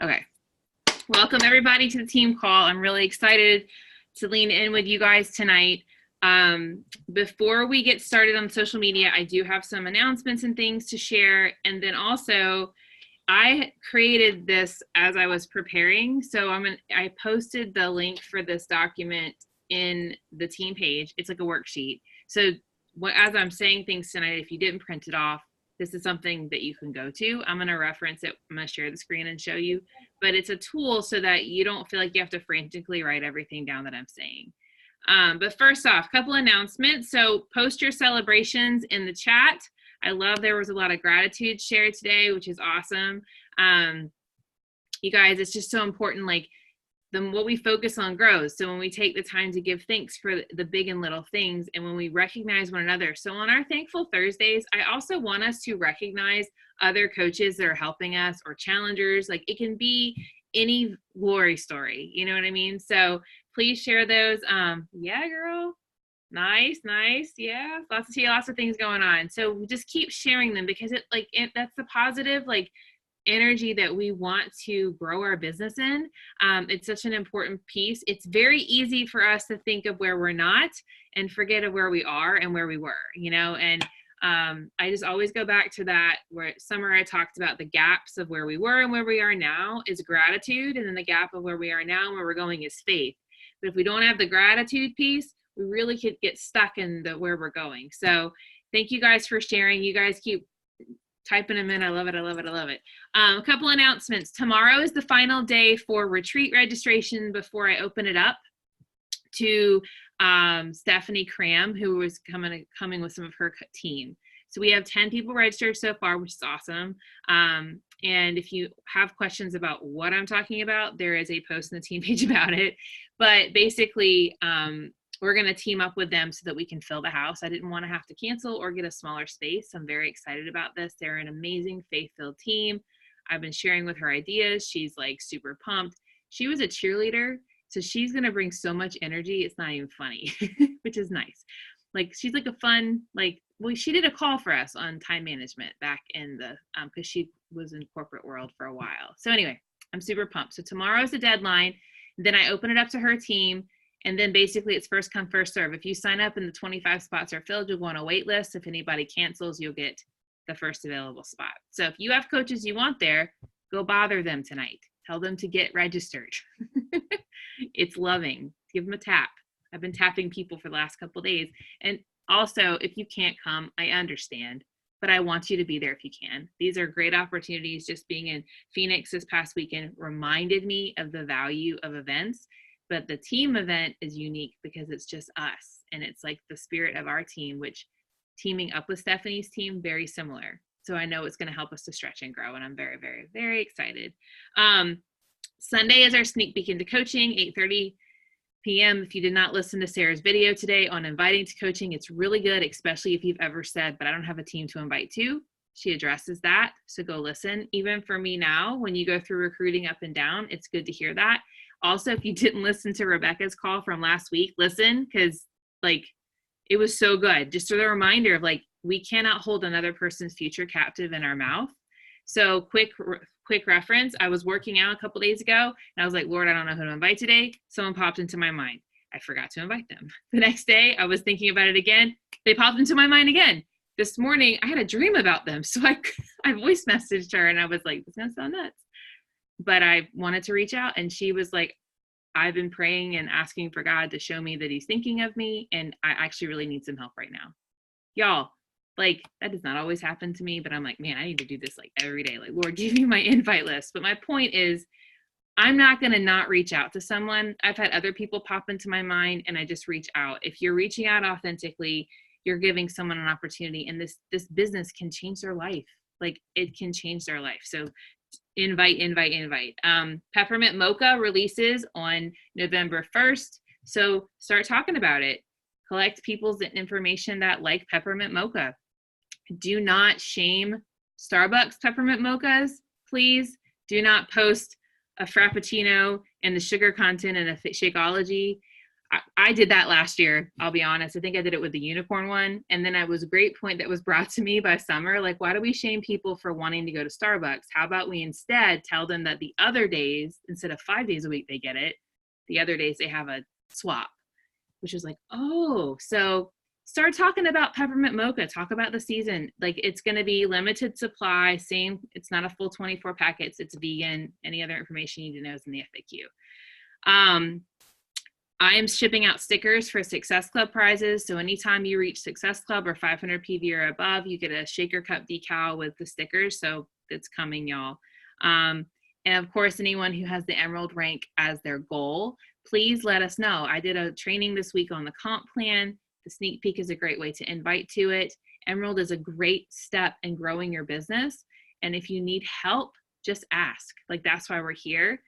Okay. Welcome everybody to the team call. I'm really excited to lean in with you guys tonight. Before we get started on social media, I do have some announcements and things to share. And then also, I created this as I was preparing. So I posted the link for this document in the team page. It's like a worksheet. So as I'm saying things tonight, if you didn't print it off, this is something that you can go to. I'm going to reference it. I'm going to share the screen and show you, but it's a tool so that you don't feel like you have to frantically write everything down that I'm saying. But first off, a couple announcements. So post your celebrations in the chat. I love there was a lot of gratitude shared today, which is awesome. You guys, it's just so important. Like what we focus on grows. So when we take the time to give thanks for the big and little things, and when we recognize one another. So on our Thankful Thursdays, I also want us to recognize other coaches that are helping us or challengers. Like it can be any glory story, you know what I mean? So please share those. Yeah, girl. Nice. Yeah, lots of things going on. So just keep sharing them because that's the positive energy that we want to grow our business in. It's such an important piece. It's very easy for us to think of where we're not and forget of where we are and where we were, and I just always go back to that where Summer, I talked about the gaps of where we were and where we are now is gratitude. And then the gap of where we are now and where we're going is faith. But if we don't have the gratitude piece, we really could get stuck in where we're going. So thank you guys for sharing. You guys keep typing them in. I love it. A couple announcements. Tomorrow is the final day for retreat registration before I open it up to Stephanie Cram, who was coming with some of her team. So we have 10 people registered so far, which is awesome. And if you have questions about what I'm talking about, there is a post in the team page about it. But basically, we're going to team up with them so that we can fill the house. I didn't want to have to cancel or get a smaller space. I'm very excited about this. They're an amazing faith-filled team. I've been sharing with her ideas. She's like super pumped. She was a cheerleader, so she's going to bring so much energy. It's not even funny, which is nice. Like she's like a fun, she did a call for us on time management back in the, because she was in corporate world for a while. So anyway, I'm super pumped. So tomorrow is the deadline. Then I open it up to her team. And then basically it's first come, first serve. If you sign up and the 25 spots are filled, you'll go on a wait list. If anybody cancels, you'll get the first available spot. So if you have coaches you want there, go bother them tonight. Tell them to get registered. It's loving. Give them a tap. I've been tapping people for the last couple of days. And also, if you can't come, I understand. But I want you to be there if you can. These are great opportunities. Just being in Phoenix this past weekend reminded me of the value of events. But the team event is unique because it's just us. And it's like the spirit of our team, which teaming up with Stephanie's team, very similar. So I know it's going to help us to stretch and grow. And I'm very, very, very excited. Sunday is our sneak peek into coaching, 8:30 p.m. If you did not listen to Sarah's video today on inviting to coaching, it's really good, especially if you've ever said, but I don't have a team to invite to. She addresses that. So go listen. Even for me now, when you go through recruiting up and down, it's good to hear that. Also, if you didn't listen to Rebecca's call from last week, listen, because it was so good. Just a reminder of we cannot hold another person's future captive in our mouth. So quick reference. I was working out a couple days ago and I was like, Lord, I don't know who to invite today. Someone popped into my mind. I forgot to invite them. The next day I was thinking about it again. They popped into my mind again. This morning I had a dream about them. So I voice messaged her and I was like, this is going to sound nuts. But I wanted to reach out and she was like, I've been praying and asking for God to show me that he's thinking of me. And I actually really need some help right now. Y'all, that does not always happen to me, but I'm like, man, I need to do this every day. Lord, give me my invite list. But my point is, I'm not going to not reach out to someone. I've had other people pop into my mind and I just reach out. If you're reaching out authentically, you're giving someone an opportunity and this business can change their life. It can change their life. So invite. Peppermint Mocha releases on November 1st. So start talking about it. Collect people's information that like peppermint mocha. Do not shame Starbucks peppermint mochas. Please do not post a Frappuccino and the sugar content and a Shakeology. I did that last year. I'll be honest. I think I did it with the unicorn one. And then it was a great point that was brought to me by Summer. Like, why do we shame people for wanting to go to Starbucks? How about we instead tell them that the other days, instead of 5 days a week, they get it. The other days they have a swap, which is like, oh, so start talking about peppermint mocha. Talk about the season. Like, it's going to be limited supply. Same. It's not a full 24 packets. It's vegan. Any other information you need to know is in the FAQ. I am shipping out stickers for Success Club prizes. So anytime you reach Success Club or 500 PV or above, you get a shaker cup decal with the stickers. So it's coming, y'all. And of course, anyone who has the Emerald rank as their goal, please let us know. I did a training this week on the comp plan. The sneak peek is a great way to invite to it. Emerald is a great step in growing your business. And if you need help, just ask. Like, that's why we're here.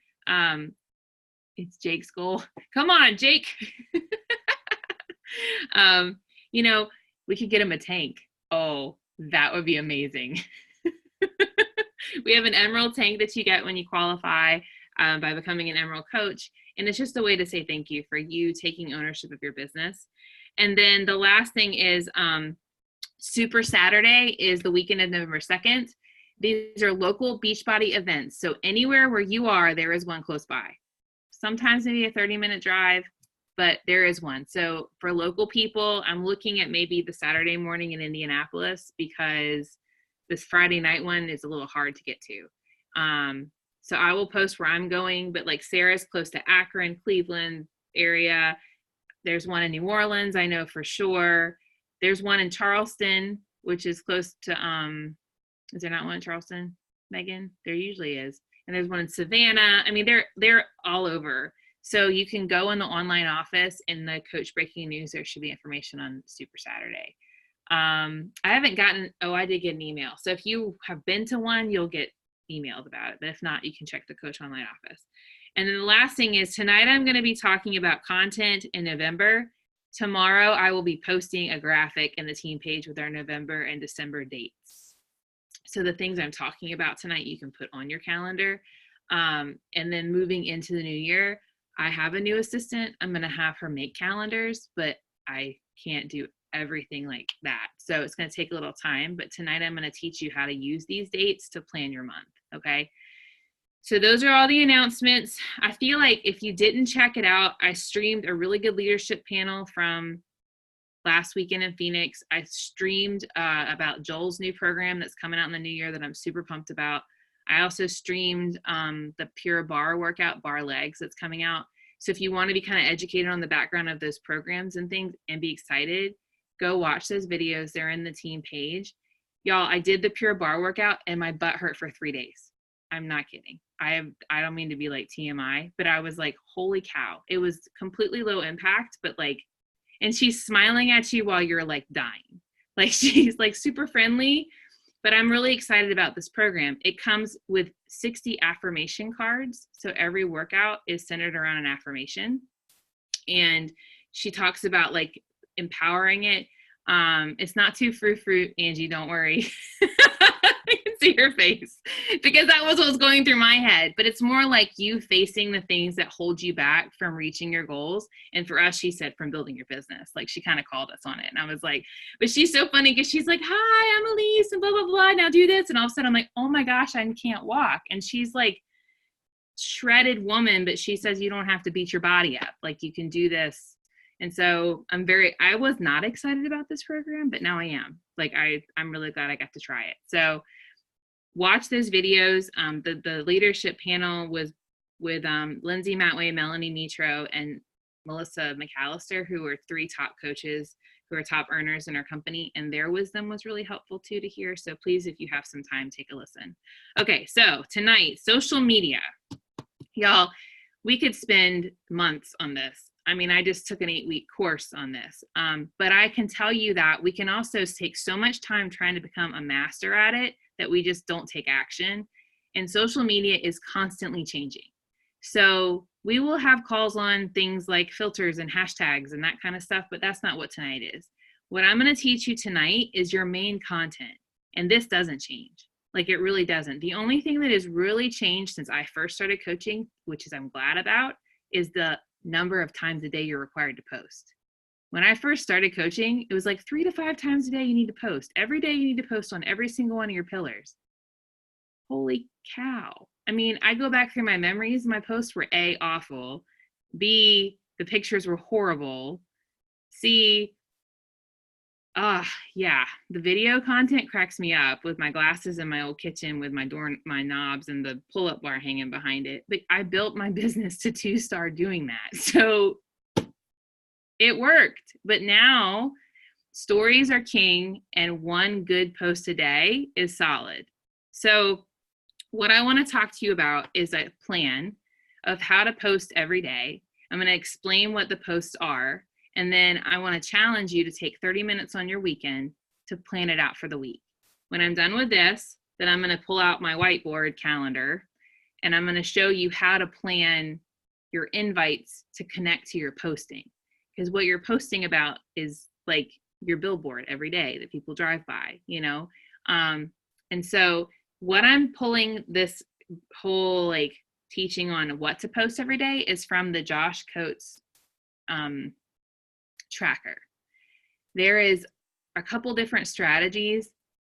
It's Jake's goal. Come on, Jake. You know, we could get him a tank. Oh, that would be amazing. We have an Emerald tank that you get when you qualify by becoming an Emerald coach. And it's just a way to say thank you for you taking ownership of your business. And then the last thing is Super Saturday is the weekend of November 2nd. These are local Beachbody events. So anywhere where you are, there is one close by. Sometimes maybe a 30-minute drive, but there is one. So for local people, I'm looking at maybe the Saturday morning in Indianapolis because this Friday night one is a little hard to get to. So I will post where I'm going, but like Sarah's close to Akron, Cleveland area. There's one in New Orleans, I know for sure. There's one in Charleston, which is close to, is there not one in Charleston, Megan? There usually is. And there's one in Savannah. I mean, they're all over. So you can go in the online office in the Coach Breaking News. There should be information on Super Saturday. I haven't gotten, I did get an email. So if you have been to one, you'll get emailed about it. But if not, you can check the Coach Online office. And then the last thing is tonight I'm going to be talking about content in November. Tomorrow I will be posting a graphic in the team page with our November and December dates. So the things I'm talking about tonight, you can put on your calendar. And then moving into the new year, I have a new assistant. I'm going to have her make calendars, but I can't do everything like that. So it's going to take a little time, but tonight I'm going to teach you how to use these dates to plan your month. Okay. So those are all the announcements. I feel like if you didn't check it out, I streamed a really good leadership panel from last weekend in Phoenix. I streamed about Joel's new program that's coming out in the new year that I'm super pumped about. I also streamed the Pure Bar workout, bar legs, that's coming out. So if you want to be kind of educated on the background of those programs and things and be excited, go watch those videos. They're in the team page. Y'all, I did the Pure Bar workout and my butt hurt for 3 days. I'm not kidding. I don't mean to be like TMI, but I was like, holy cow. It was completely low impact, but like, and she's smiling at you while you're like dying. Like she's like super friendly, but I'm really excited about this program. It comes with 60 affirmation cards. So every workout is centered around an affirmation. And she talks about like empowering it. It's not too frou-frou, Angie, don't worry. I can see her face because that was what was going through my head, but it's more like you facing the things that hold you back from reaching your goals. And for us, she said from building your business, like she kind of called us on it. And I was like, but she's so funny because she's like, hi, I'm Elise and blah, blah, blah. Now do this. And all of a sudden I'm like, oh my gosh, I can't walk. And she's like shredded woman, but she says, you don't have to beat your body up. Like you can do this. And so I was not excited about this program, but now I am. Like, I'm really glad I got to try it. So watch those videos. The leadership panel was with Lindsay Matway, Melanie Nitro, and Melissa McAllister, who are 3 top coaches who are top earners in our company. And their wisdom was really helpful too to hear. So please, if you have some time, take a listen. Okay, so tonight, social media. Y'all, we could spend months on this. I mean, I just took an 8-week course on this, but I can tell you that we can also take so much time trying to become a master at it that we just don't take action. And social media is constantly changing. So we will have calls on things like filters and hashtags and that kind of stuff, but that's not what tonight is. What I'm going to teach you tonight is your main content. And this doesn't change. Like it really doesn't. The only thing that has really changed since I first started coaching, which is I'm glad about, is the number of times a day you're required to post. When I first started coaching, it was like 3 to 5 times a day you need to post. Every day you need to post on every single one of your pillars. Holy cow. I mean, I go back through my memories. My posts were A, awful. B, the pictures were horrible. C, yeah, the video content cracks me up with my glasses in my old kitchen with my knobs and the pull-up bar hanging behind it. But I built my business to 2-star doing that. So it worked. But now stories are king, and one good post a day is solid. So what I want to talk to you about is a plan of how to post every day. I'm going to explain what the posts are. And then I want to challenge you to take 30 minutes on your weekend to plan it out for the week. When I'm done with this, then I'm going to pull out my whiteboard calendar and I'm going to show you how to plan your invites to connect to your posting. Because what you're posting about is like your billboard every day that people drive by, you know? And so what I'm pulling this whole like teaching on what to post every day is from the Josh Coates tracker. There is a couple different strategies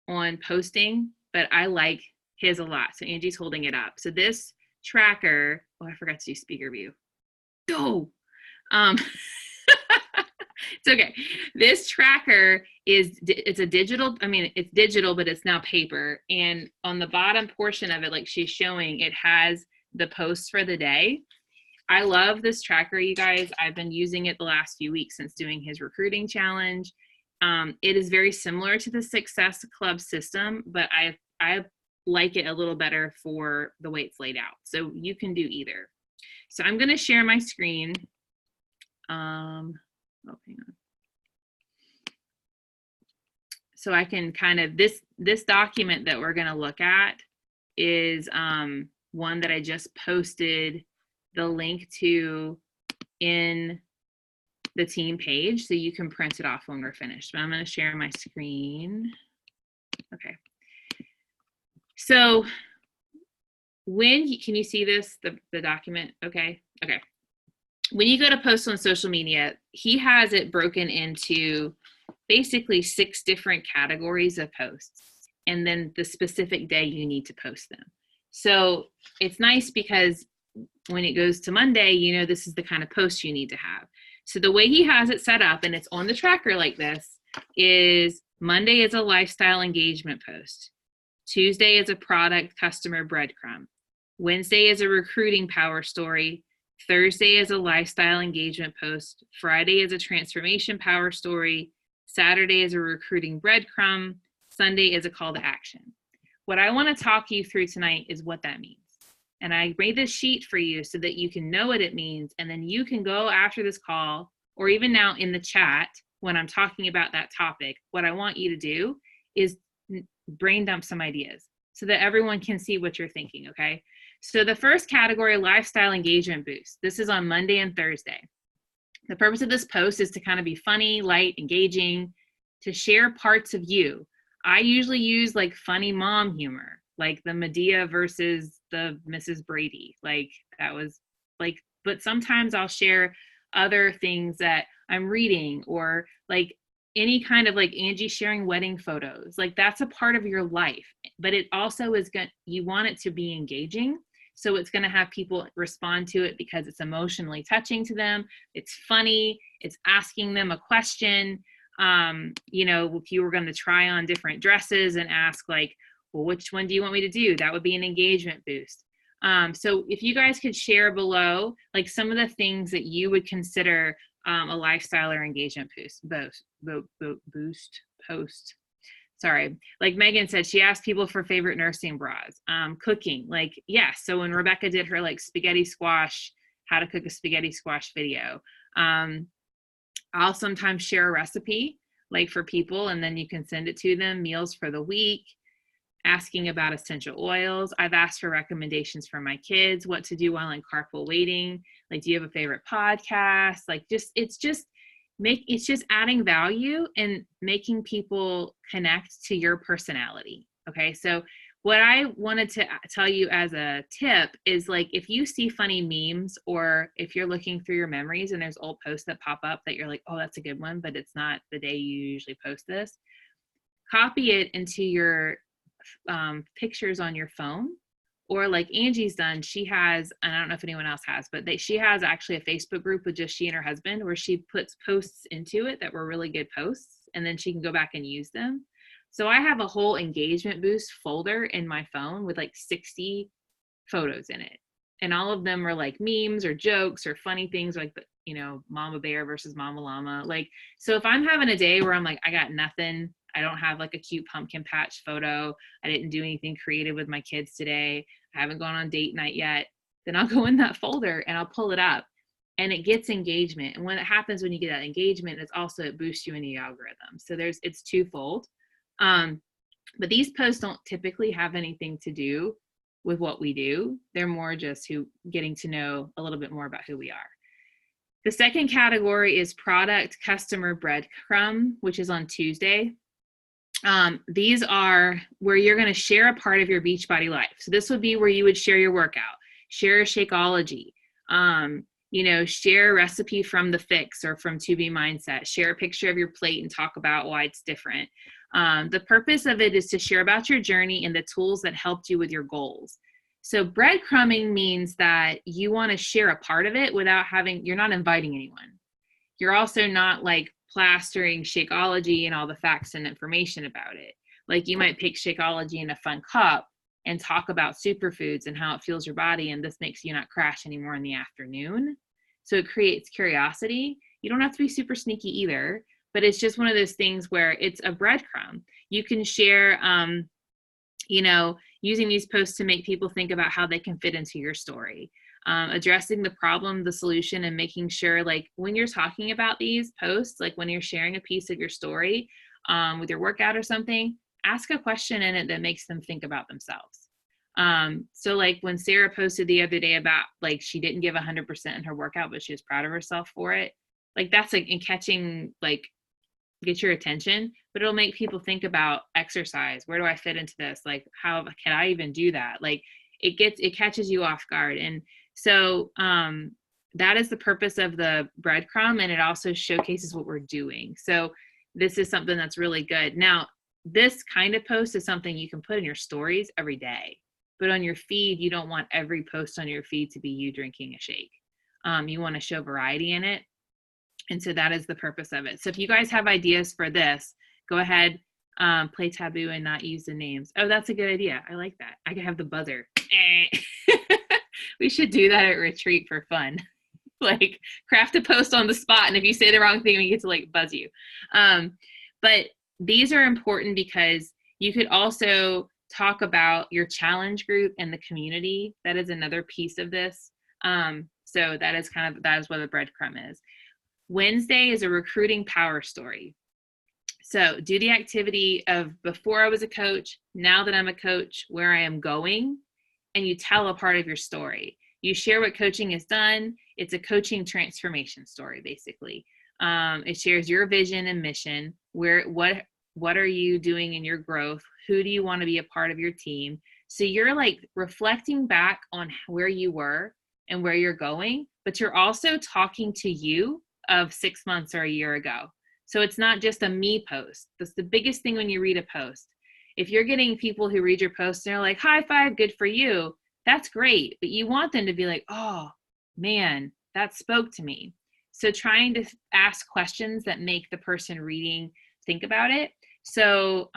on posting, but I like his a lot. So Angie's holding it up. So this tracker, oh, I forgot to do speaker view. Go. It's okay. This tracker it's a digital, I mean, it's digital, but it's now paper. And on the bottom portion of it, like she's showing, it has the posts for the day. I love this tracker, you guys. I've been using it the last few weeks since doing his recruiting challenge. It is very similar to the Success Club system, but I like it a little better for the way it's laid out. So you can do either. So I'm going to share my screen. Oh, hang on. So I can kind of, this document that we're going to look at is one that I just posted the link to in the team page, so you can print it off when we're finished. But I'm going to share my screen. Okay. So can you see this, the document? Okay. Okay. When you go to post on social media, he has it broken into basically 6 different categories of posts, and then the specific day you need to post them. So it's nice because when it goes to Monday, you know, this is the kind of post you need to have. So the way he has it set up, and it's on the tracker like this, is Monday is a lifestyle engagement post. Tuesday is a product customer breadcrumb. Wednesday is a recruiting power story. Thursday is a lifestyle engagement post. Friday is a transformation power story. Saturday is a recruiting breadcrumb. Sunday is a call to action. What I want to talk you through tonight is what that means. And I made this sheet for you so that you can know what it means. And then you can go after this call, or even now in the chat when I'm talking about that topic, what I want you to do is brain dump some ideas so that everyone can see what you're thinking, okay? So the first category, lifestyle engagement boost. This is on Monday and Thursday. The purpose of this post is to kind of be funny, light, engaging, to share parts of you. I usually use like funny mom humor, like the Medea versus the Mrs. Brady. Like that was like, but sometimes I'll share other things that I'm reading, or like any kind of like Angie sharing wedding photos. Like that's a part of your life, but it also is good. You want it to be engaging. So it's going to have people respond to it because it's emotionally touching to them. It's funny. It's asking them a question. You know, if you were going to try on different dresses and ask like, well, which one do you want me to do? That would be an engagement boost. So if you guys could share below, like some of the things that you would consider a lifestyle or engagement post. Sorry, like Megan said, she asked people for favorite nursing bras. Cooking, like, yeah. So when Rebecca did her like spaghetti squash, how to cook a spaghetti squash video, I'll sometimes share a recipe like for people, and then you can send it to them, meals for the week, asking about essential oils. I've asked for recommendations for my kids, what to do while in carpool waiting. Like, do you have a favorite podcast? Like, it's just adding value and making people connect to your personality. Okay. So what I wanted to tell you as a tip is like, if you see funny memes, or if you're looking through your memories and there's old posts that pop up that you're like, oh, that's a good one, but it's not the day you usually post this, copy it into your pictures on your phone. Or like Angie's done, she has, and I don't know if anyone else has, but she has actually a Facebook group with just she and her husband, where she puts posts into it that were really good posts, and then she can go back and use them. So I have a whole engagement boost folder in my phone with like 60 photos in it. And all of them are like memes or jokes or funny things, like, you know, Mama Bear versus Mama Llama. Like, so if I'm having a day where I'm like, I got nothing, I don't have like a cute pumpkin patch photo, I didn't do anything creative with my kids today, I haven't gone on date night yet, then I'll go in that folder and I'll pull it up, and it gets engagement. And when it happens, when you get that engagement, it's also, it boosts you in the algorithm. So it's twofold. But these posts don't typically have anything to do with what we do. They're more just getting to know a little bit more about who we are. The second category is product customer breadcrumb, which is on Tuesday. These are where you're going to share a part of your Beachbody life. So this would be where you would share your workout, share a Shakeology, you know, share a recipe from The Fix or from To Be Mindset, share a picture of your plate and talk about why it's different. The purpose of it is to share about your journey and the tools that helped you with your goals. So breadcrumbing means that you want to share a part of it without you're not inviting anyone. You're also not like plastering Shakeology and all the facts and information about it. Like, you might pick Shakeology in a fun cup and talk about superfoods and how it fuels your body, and this makes you not crash anymore in the afternoon. So it creates curiosity. You don't have to be super sneaky either, but it's just one of those things where it's a breadcrumb. You can share, you know, using these posts to make people think about how they can fit into your story. Addressing the problem, the solution, and making sure, like, when you're talking about these posts, like when you're sharing a piece of your story with your workout or something, ask a question in it that makes them think about themselves. So like when Sarah posted the other day about, like, she didn't give 100% in her workout, but she was proud of herself for it. Like, that's like in catching, like, get your attention, but it'll make people think about exercise. Where do I fit into this? Like, how can I even do that? Like, it catches you off guard. And so that is the purpose of the breadcrumb, and it also showcases what we're doing. So this is something that's really good. Now, this kind of post is something you can put in your stories every day, but on your feed, you don't want every post on your feed to be you drinking a shake. You want to show variety in it. And so that is the purpose of it. So if you guys have ideas for this, go ahead, play taboo and not use the names. Oh, that's a good idea. I like that. I can have the buzzer. We should do that at retreat for fun. Like, craft a post on the spot, and if you say the wrong thing, we get to like buzz you. But these are important because you could also talk about your challenge group and the community. That is another piece of this. So that is what the breadcrumb is. Wednesday is a recruiting power story. So do the activity of before I was a coach, now that I'm a coach, where I am going, and you tell a part of your story. You share what coaching has done. It's a coaching transformation story, basically. It shares your vision and mission. What are you doing in your growth? Who do you want to be a part of your team? So you're like reflecting back on where you were and where you're going, but you're also talking to you of 6 months or a year ago. So it's not just a me post. That's the biggest thing when you read a post. If you're getting people who read your post and they're like, high five, good for you, that's great. But you want them to be like, oh man, that spoke to me. So trying to ask questions that make the person reading think about it. So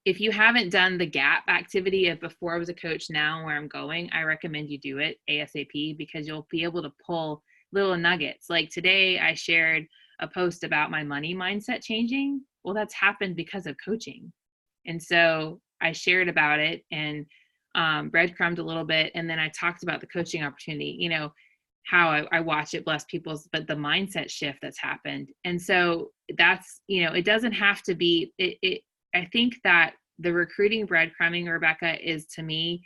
if you haven't done the gap activity of before I was a coach, now where I'm going, I recommend you do it ASAP, because you'll be able to pull little nuggets. Like today I shared a post about my money mindset changing. Well, that's happened because of coaching. And so I shared about it and breadcrumbed a little bit. And then I talked about the coaching opportunity, you know, how I watch it bless people's, but the mindset shift that's happened. And so that's, you know, it doesn't have to be, I think that the recruiting breadcrumbing, Rebecca, is to me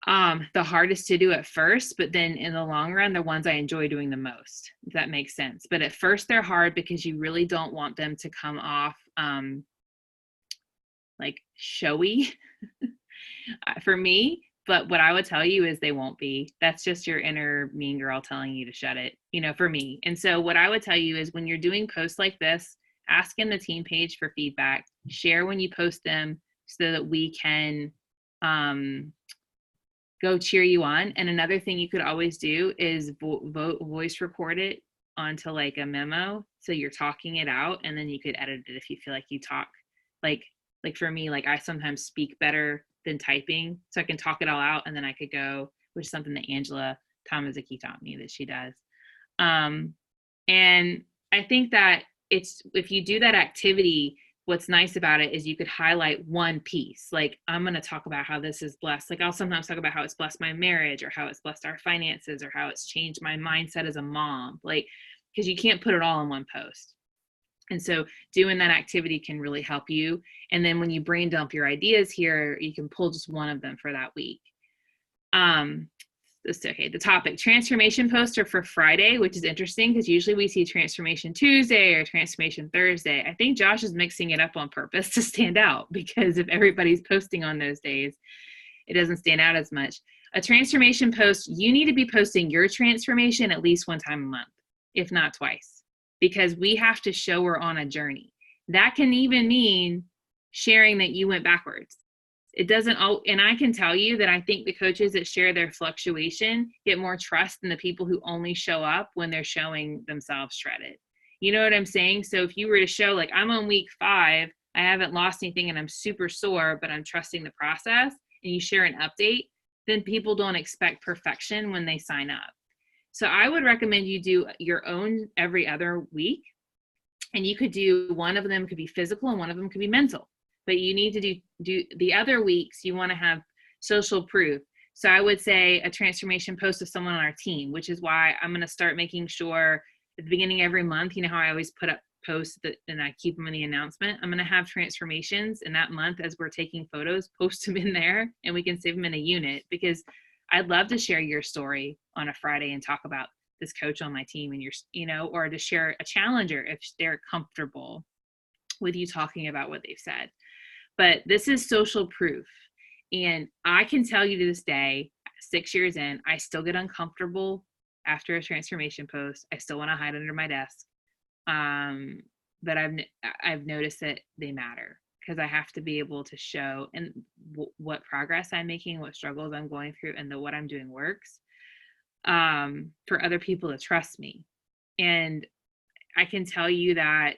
the hardest to do at first, but then in the long run, the ones I enjoy doing the most, if that makes sense. But at first they're hard because you really don't want them to come off like showy for me. But what I would tell you is they won't be. That's just your inner mean girl telling you to shut it, for me. And so what I would tell you is when you're doing posts like this, ask in the team page for feedback, share when you post them so that we can go cheer you on. And another thing you could always do is voice record it onto like a memo. So you're talking it out, and then you could edit it if you feel like you talk like for me, like I sometimes speak better than typing, so I can talk it all out, and then I could go, which is something that Angela Tomaszicki taught me that she does. And I think that if you do that activity, what's nice about it is you could highlight one piece. Like, I'm going to talk about how this is blessed. Like, I'll sometimes talk about how it's blessed my marriage, or how it's blessed our finances, or how it's changed my mindset as a mom. Like, because you can't put it all in one post. And so doing that activity can really help you. And then when you brain dump your ideas here, you can pull just one of them for that week. Okay, the topic, transformation posts are for Friday, which is interesting because usually we see transformation Tuesday or transformation Thursday. I think Josh is mixing it up on purpose to stand out, because if everybody's posting on those days, it doesn't stand out as much. A transformation post, you need to be posting your transformation at least one time a month, if not twice, because we have to show we're on a journey. That can even mean sharing that you went backwards. It doesn't, and I can tell you that I think the coaches that share their fluctuation get more trust than the people who only show up when they're showing themselves shredded. You know what I'm saying? So if you were to show, like, I'm on week 5, I haven't lost anything and I'm super sore, but I'm trusting the process, and you share an update, then people don't expect perfection when they sign up. So I would recommend you do your own every other week, and you could do, one of them could be physical and one of them could be mental. But you need to do the other weeks, you want to have social proof. So I would say a transformation post of someone on our team, which is why I'm going to start making sure at the beginning of every month, how I always put up posts and I keep them in the announcement. I'm going to have transformations in that month as we're taking photos, post them in there, and we can save them in a unit, because I'd love to share your story on a Friday and talk about this coach on my team, and or to share a challenger if they're comfortable with you talking about what they've said. But this is social proof. And I can tell you to this day, 6 years in, I still get uncomfortable after a transformation post. I still want to hide under my desk. But I've noticed that they matter, because I have to be able to show and what progress I'm making, what struggles I'm going through, and what I'm doing works, for other people to trust me. And I can tell you that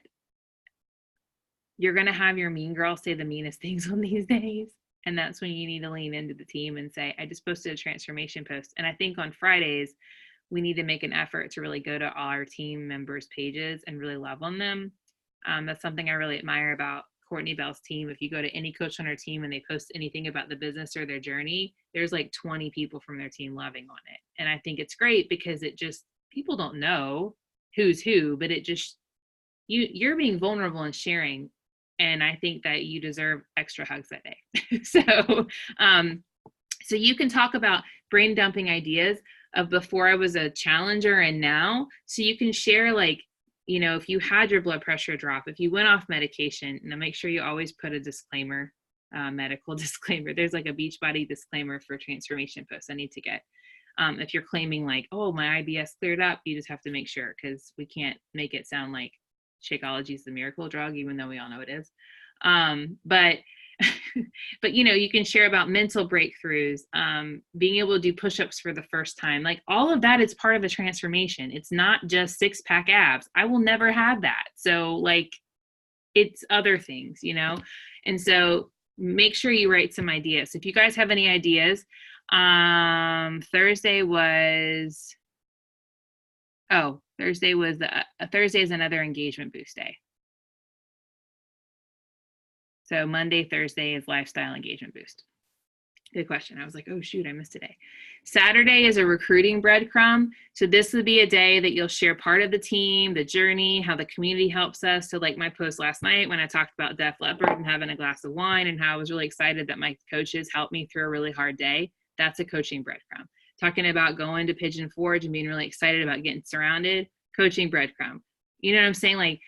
you're going to have your mean girl say the meanest things on these days. And that's when you need to lean into the team and say, I just posted a transformation post. And I think on Fridays, we need to make an effort to really go to all our team members' pages and really love on them. That's something I really admire about Courtney Bell's team. If you go to any coach on her team and they post anything about the business or their journey, there's like 20 people from their team loving on it. And I think it's great, because people don't know who's who, but it just, you're being vulnerable and sharing. And I think that you deserve extra hugs that day. So you can talk about brain dumping ideas of before I was a challenger and now. So you can share, like, if you had your blood pressure drop, if you went off medication, and make sure you always put a disclaimer, medical disclaimer. There's like a Beachbody disclaimer for transformation posts I need to get. If you're claiming like, oh, my IBS cleared up, you just have to make sure, because we can't make it sound like Shakeology is the miracle drug, even though we all know it is. But you can share about mental breakthroughs, being able to do push-ups for the first time. Like, all of that is part of a transformation. It's not just 6-pack abs. I will never have that. So like, it's other things, and so make sure you write some ideas. If you guys have any ideas, Thursday is another engagement boost day. So Monday, Thursday is lifestyle engagement boost. Good question. I was like, oh shoot, I missed today. Saturday is a recruiting breadcrumb. So this would be a day that you'll share part of the team, the journey, how the community helps us. So like my post last night when I talked about Def Leppard and having a glass of wine, and how I was really excited that my coaches helped me through a really hard day. That's a coaching breadcrumb. Talking about going to Pigeon Forge and being really excited about getting surrounded, coaching breadcrumb. You know what I'm saying? Like,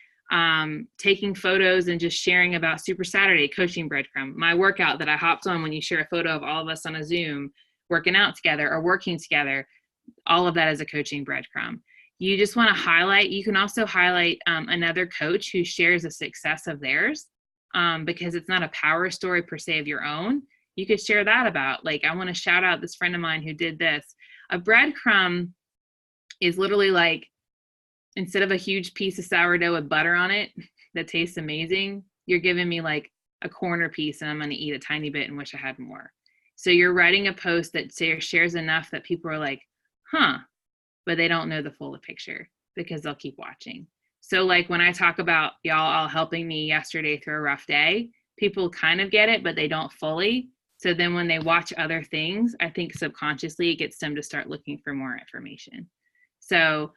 taking photos and just sharing about Super Saturday, coaching breadcrumb, my workout that I hopped on when you share a photo of all of us on a Zoom working out together or working together, all of that is a coaching breadcrumb. You just want to highlight, you can also highlight another coach who shares a success of theirs, because it's not a power story per se of your own. You could share that about, like, I want to shout out this friend of mine who did this. A breadcrumb is literally like, instead of a huge piece of sourdough with butter on it that tastes amazing, you're giving me like a corner piece and I'm going to eat a tiny bit and wish I had more. So you're writing a post that shares enough that people are like, huh, but they don't know the full picture because they'll keep watching. So like when I talk about y'all all helping me yesterday through a rough day, people kind of get it, but they don't fully. So then when they watch other things, I think subconsciously it gets them to start looking for more information. So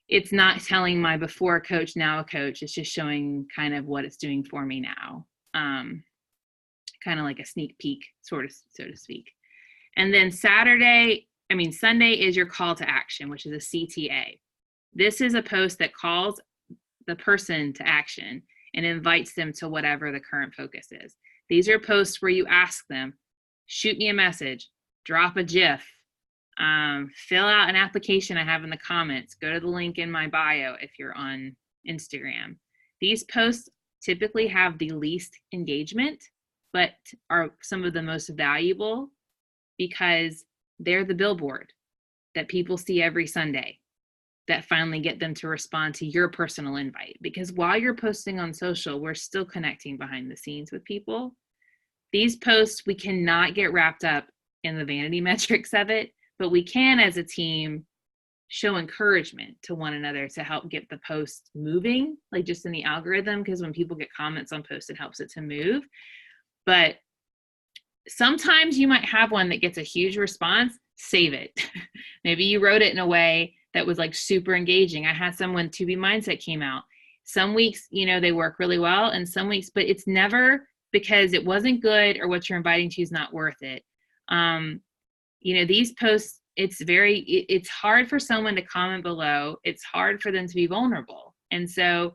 it's not telling my before coach, now a coach. It's just showing kind of what it's doing for me now. Kind of like a sneak peek, sort of, so to speak. And then Sunday is your call to action, which is a CTA. This is a post that calls the person to action and invites them to whatever the current focus is. These are posts where you ask them, shoot me a message, drop a GIF, fill out an application I have in the comments, go to the link in my bio if you're on Instagram. These posts typically have the least engagement, but are some of the most valuable because they're the billboard that people see every Sunday that finally get them to respond to your personal invite. Because while you're posting on social, we're still connecting behind the scenes with people. These posts, we cannot get wrapped up in the vanity metrics of it, but we can, as a team, show encouragement to one another to help get the post moving, like just in the algorithm, because when people get comments on posts, it helps it to move. But sometimes you might have one that gets a huge response, save it. Maybe you wrote it in a way that was like super engaging. I had someone, To Be Mindset came out. Some weeks, they work really well, and some weeks, but it's never because it wasn't good or what you're inviting to is not worth it. These posts, it's hard for someone to comment below. It's hard for them to be vulnerable. And so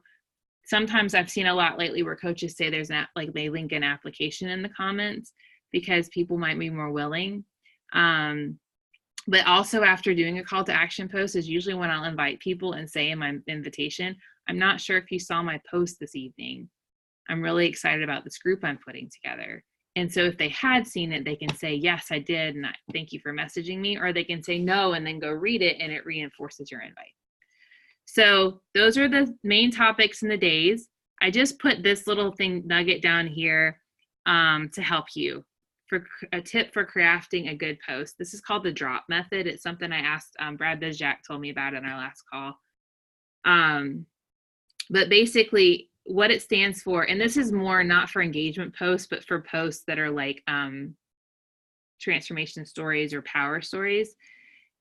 sometimes I've seen a lot lately where coaches say they link an application in the comments because people might be more willing. But also after doing a call to action post is usually when I'll invite people and say in my invitation, I'm not sure if you saw my post this evening. I'm really excited about this group I'm putting together. And so if they had seen it, they can say, yes, I did. And thank you for messaging me. Or they can say no, and then go read it and it reinforces your invite. So those are the main topics in the days. I just put this little nugget down here to help you. For a tip for crafting a good post. This is called the drop method. It's something I asked, Brad Bizjack told me about in our last call. But basically what it stands for, and this is more not for engagement posts, but for posts that are like transformation stories or power stories.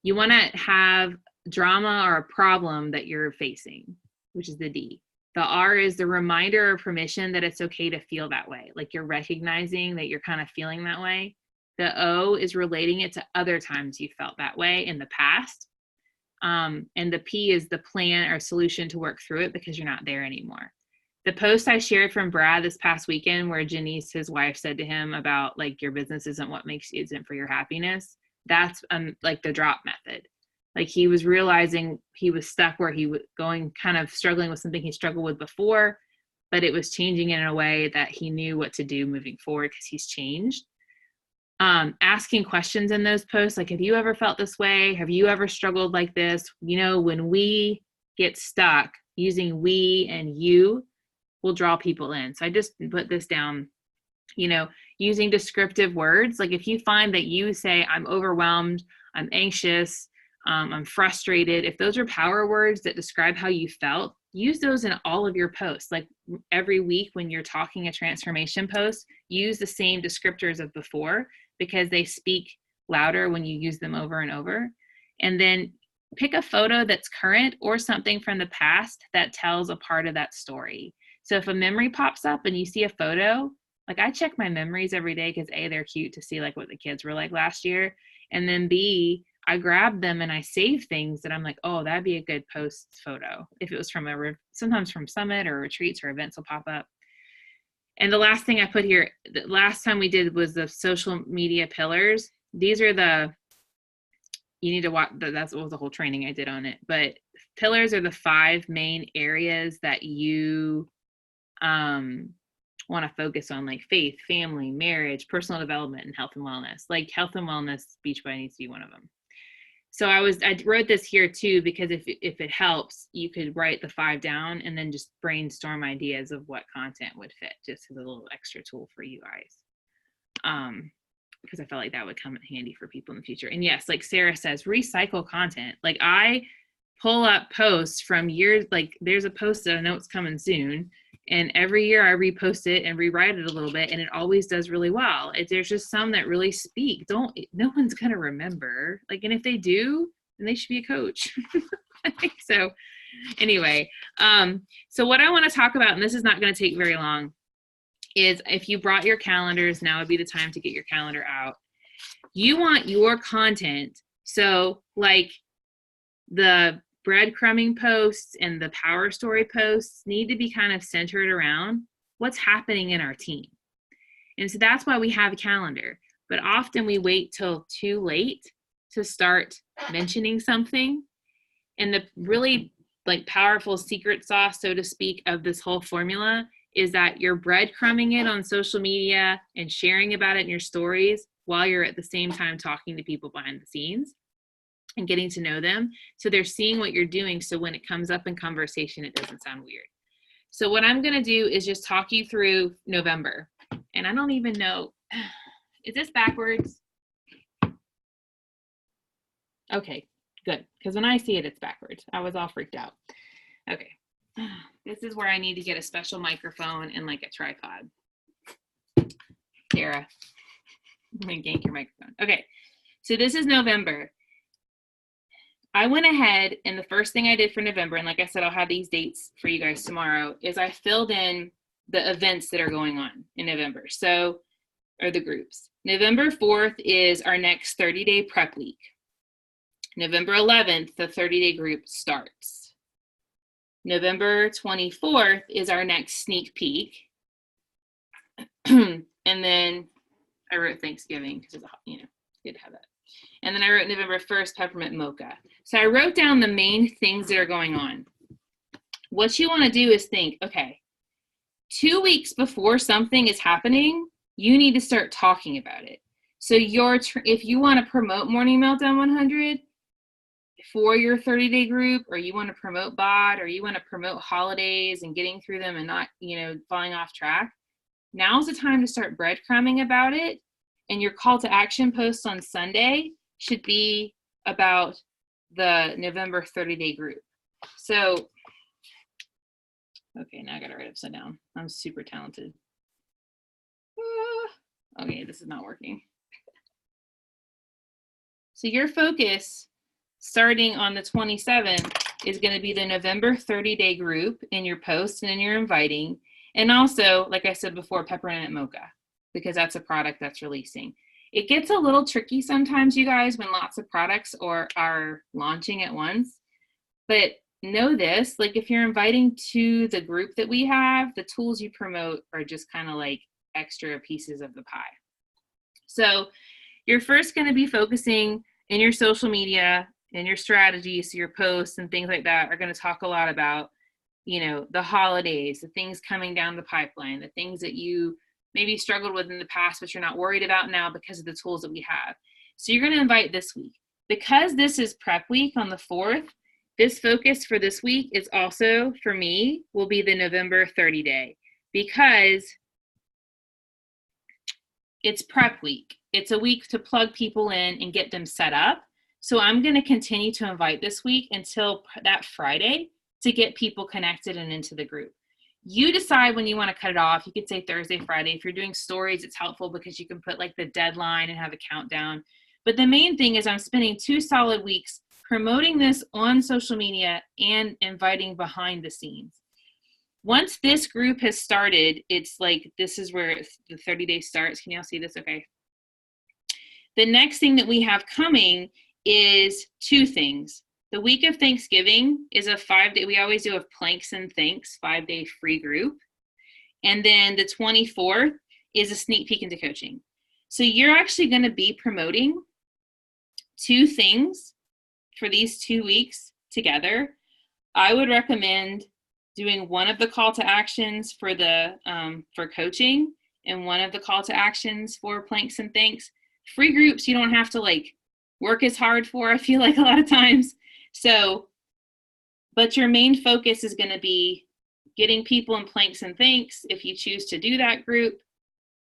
You want to have drama or a problem that you're facing, which is the D. The R is the reminder or permission that it's okay to feel that way. Like you're recognizing that you're kind of feeling that way. The O is relating it to other times you felt that way in the past. And the P is the plan or solution to work through it because you're not there anymore. The post I shared from Brad this past weekend where Janice, his wife, said to him about like your business isn't for your happiness. That's like the drop method. Like he was realizing he was stuck where he was going, kind of struggling with something he struggled with before, but it was changing in a way that he knew what to do moving forward because he's changed. Asking questions in those posts, like, have you ever felt this way? Have you ever struggled like this? When we get stuck, using we and you will draw people in. So I just put this down, using descriptive words. Like if you find that you say, I'm overwhelmed, I'm anxious, I'm frustrated. If those are power words that describe how you felt, use those in all of your posts. Like every week when you're talking a transformation post, use the same descriptors of before because they speak louder when you use them over and over. And then pick a photo that's current or something from the past that tells a part of that story. So if a memory pops up and you see a photo, like I check my memories every day because A, they're cute to see like what the kids were like last year. And then B, I grab them and I save things that I'm like, oh, that'd be a good post photo. If it was from sometimes from summit or retreats or events will pop up. And the last thing I put here, the last time we did was the social media pillars. These are you need to watch, that was the whole training I did on it. But pillars are the 5 main areas that you want to focus on, like faith, family, marriage, personal development, and health and wellness. Like health and wellness, Beachbody needs to be one of them. So I wrote this here too, because if it helps, you could write the 5 down and then just brainstorm ideas of what content would fit, just as a little extra tool for you guys. Because I felt like that would come in handy for people in the future. And yes, like Sarah says, recycle content. Like I pull up posts from years, like there's a post that I know it's coming soon. And every year I repost it and rewrite it a little bit, and it always does really well. There's just some that really speak. No one's going to remember. Like, and if they do, then they should be a coach. So anyway, so what I want to talk about, and this is not going to take very long, is if you brought your calendars, now would be the time to get your calendar out. You want your content. So like the breadcrumbing posts and the power story posts need to be kind of centered around what's happening in our team. And so that's why we have a calendar. But often we wait till too late to start mentioning something. And the really like powerful secret sauce, so to speak, of this whole formula is that you're breadcrumbing it on social media and sharing about it in your stories while you're at the same time talking to people behind the scenes and getting to know them. So they're seeing what you're doing. So when it comes up in conversation, it doesn't sound weird. So what I'm going to do is just talk you through November. And I don't even know, is this backwards? Okay, good. Because when I see it, it's backwards. I was all freaked out. Okay. This is where I need to get a special microphone and like a tripod. Sarah, I'm going to gank your microphone. Okay. So this is November. I went ahead and the first thing I did for November, and like I said, I'll have these dates for you guys tomorrow, is I filled in the events that are going on in November. So, or the groups. November 4th is our next 30-day prep week. November 11th, the 30-day group starts. November 24th is our next sneak peek. And then I wrote Thanksgiving because it's, good to have that. And then I wrote November 1st, peppermint mocha. So I wrote down the main things that are going on. What you want to do is think, okay, 2 weeks before something is happening, you need to start talking about it. So if you want to promote Morning Meltdown 100 for your 30-day group, or you want to promote BOD, or you want to promote holidays and getting through them and not, falling off track, now's the time to start breadcrumbing about it. And your call to action posts on Sunday should be about the November 30-day group. So, okay, now I got to write upside down. I'm super talented. Okay, this is not working. So your focus starting on the 27th is going to be the November 30-day group in your posts and in your inviting. And also, like I said before, peppermint mocha, because that's a product that's releasing. It gets a little tricky sometimes, you guys, when lots of products are launching at once. But know this, like if you're inviting to the group that we have, the tools you promote are just kind of like extra pieces of the pie. So you're first going to be focusing in your social media and your strategies, so your posts and things like that are going to talk a lot about, the holidays, the things coming down the pipeline, the things that you maybe struggled with in the past, but you're not worried about now because of the tools that we have. So you're going to invite this week. Because this is prep week on the 4th, this focus for this week is also, for me, will be the November 30 day, because it's prep week. It's a week to plug people in and get them set up. So I'm going to continue to invite this week until that Friday to get people connected and into the group. You decide when you want to cut it off. You could say Thursday, Friday. If you're doing stories, it's helpful because you can put like the deadline and have a countdown. But the main thing is I'm spending 2 solid weeks promoting this on social media and inviting behind the scenes. Once this group has started, it's like, this is where the 30 days starts. Can y'all see this? Okay. The next thing that we have coming is two things. The week of Thanksgiving is a 5-day, we always do a Planks and Thanks 5-day free group. And then the 24th is a sneak peek into coaching. So you're actually going to be promoting two things for these 2 weeks together. I would recommend doing one of the call to actions for the for coaching and one of the call to actions for Planks and Thanks. Free groups you don't have to like work as hard for, I feel like a lot of times. So, but your main focus is going to be getting people in Planks and Thanks if you choose to do that group,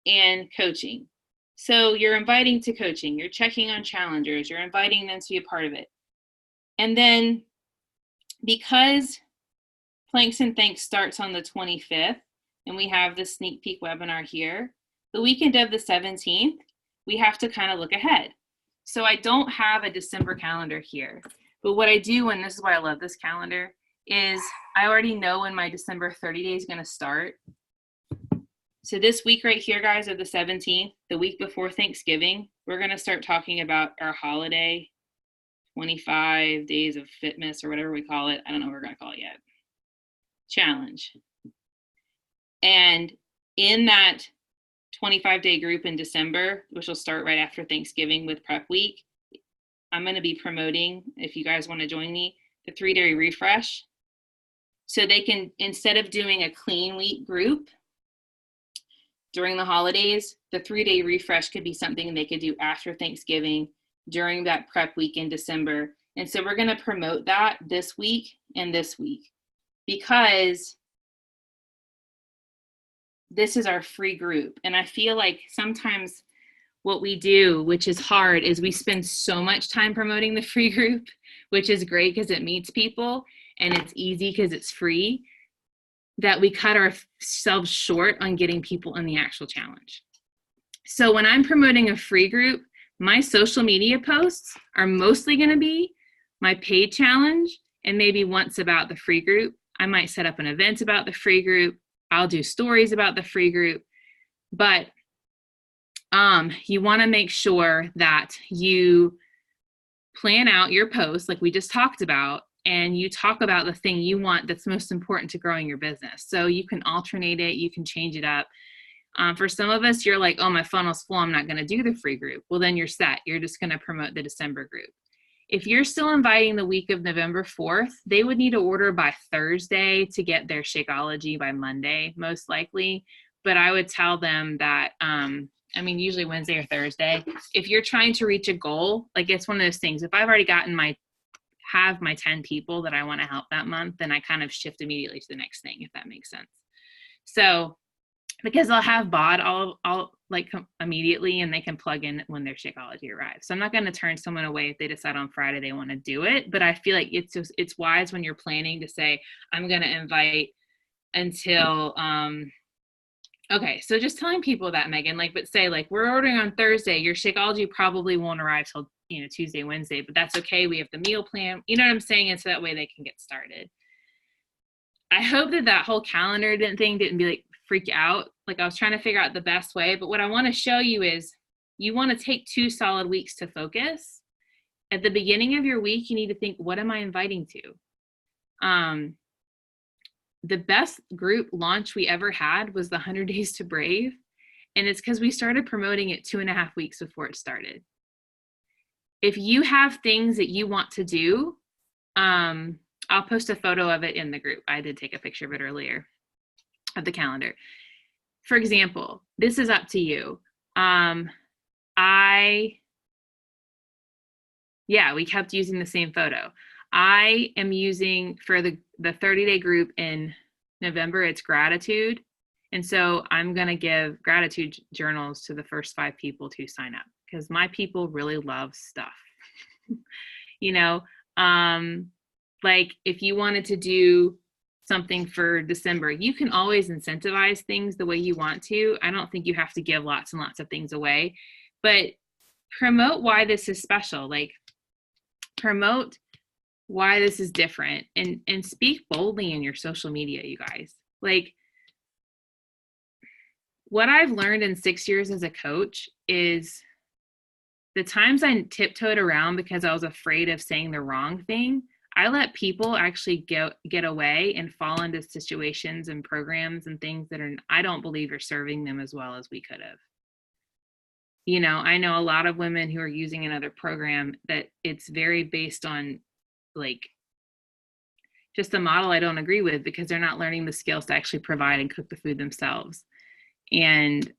and coaching. So you're inviting to coaching, you're checking on challengers, you're inviting them to be a part of it. And then because Planks and Thanks starts on the 25th, and we have the sneak peek webinar here, the weekend of the 17th, we have to kind of look ahead. So I don't have a December calendar here, but what I do, and this is why I love this calendar, is I already know when my December 30 day is going to start. So this week right here, guys, of the 17th, the week before Thanksgiving, we're going to start talking about our holiday 25 days of fitness or whatever we call it. I don't know what we're going to call it yet. Challenge. And in that 25-day group in December, which will start right after Thanksgiving with prep week, I'm going to be promoting, if you guys want to join me, the 3-day refresh. So they can, instead of doing a clean week group during the holidays, the 3-day refresh could be something they could do after Thanksgiving during that prep week in December. And so we're going to promote that this week and this week, because this is our free group. And I feel like sometimes what we do, which is hard, is we spend so much time promoting the free group, which is great because it meets people and it's easy because it's free, that we cut ourselves short on getting people in the actual challenge. So when I'm promoting a free group, my social media posts are mostly going to be my paid challenge and maybe once about the free group. I might set up an event about the free group. I'll do stories about the free group. But you want to make sure that you plan out your posts like we just talked about, and you talk about the thing you want that's most important to growing your business. So you can alternate it, you can change it up. For some of us, you're like, oh, my funnel's full, I'm not going to do the free group. Well, then you're set. You're just going to promote the December group. If you're still inviting the week of November 4th, they would need to order by Thursday to get their Shakeology by Monday, most likely. But I would tell them that, usually Wednesday or Thursday, if you're trying to reach a goal, like it's one of those things, if I've already gotten have my 10 people that I want to help that month, then I kind of shift immediately to the next thing, if that makes sense. So, because I'll have bought all like immediately, and they can plug in when their Shakeology arrives. So I'm not going to turn someone away if they decide on Friday they want to do it. But I feel like it's wise when you're planning to say, I'm going to invite until, okay. So just telling people that, Megan, but say we're ordering on Thursday, your Shakeology probably won't arrive till, Tuesday, Wednesday, but that's okay. We have the meal plan, you know what I'm saying? And so that way they can get started. I hope that whole calendar thing didn't be freak you out. I was trying to figure out the best way, but what I want to show you is you want to take 2 solid weeks to focus. At the beginning of your week, you need to think, what am I inviting to? The best group launch we ever had was the 100 Days to Brave. And it's because we started promoting it 2.5 weeks before it started. If you have things that you want to do, I'll post a photo of it in the group. I did take a picture of it earlier, of the calendar. For example, this is up to you. We kept using the same photo. I am using for the 30-day group in November, it's gratitude. And so I'm going to give gratitude journals to the first 5 people to sign up, because my people really love stuff. If you wanted to do something for December, you can always incentivize things the way you want to. I don't think you have to give lots and lots of things away, but promote why this is special. Promote why this is different, and speak boldly in your social media, you guys. What I've learned in 6 years as a coach is the times I tiptoed around because I was afraid of saying the wrong thing, I let people actually get away and fall into situations and programs and things that I don't believe are serving them as well as we could have. I know a lot of women who are using another program that it's very based on like just a model I don't agree with, because they're not learning the skills to actually provide and cook the food themselves. And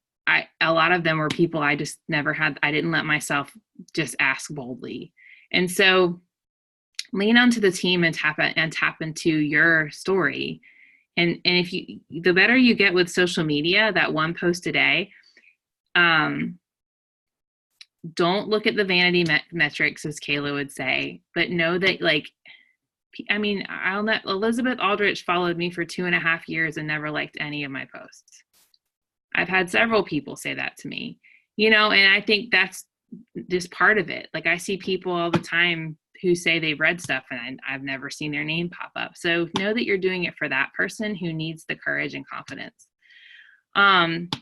a lot of them were people I just never had. I didn't let myself just ask boldly. And so lean onto the team and tap into your story. And if the better you get with social media, that one post a day, don't look at the vanity metrics, as Kayla would say, but know that Elizabeth Aldrich followed me for 2.5 years and never liked any of my posts. I've had several people say that to me, and I think that's just part of it. Like I see people all the time who say they've read stuff and I've never seen their name pop up. So know that you're doing it for that person who needs the courage and confidence. And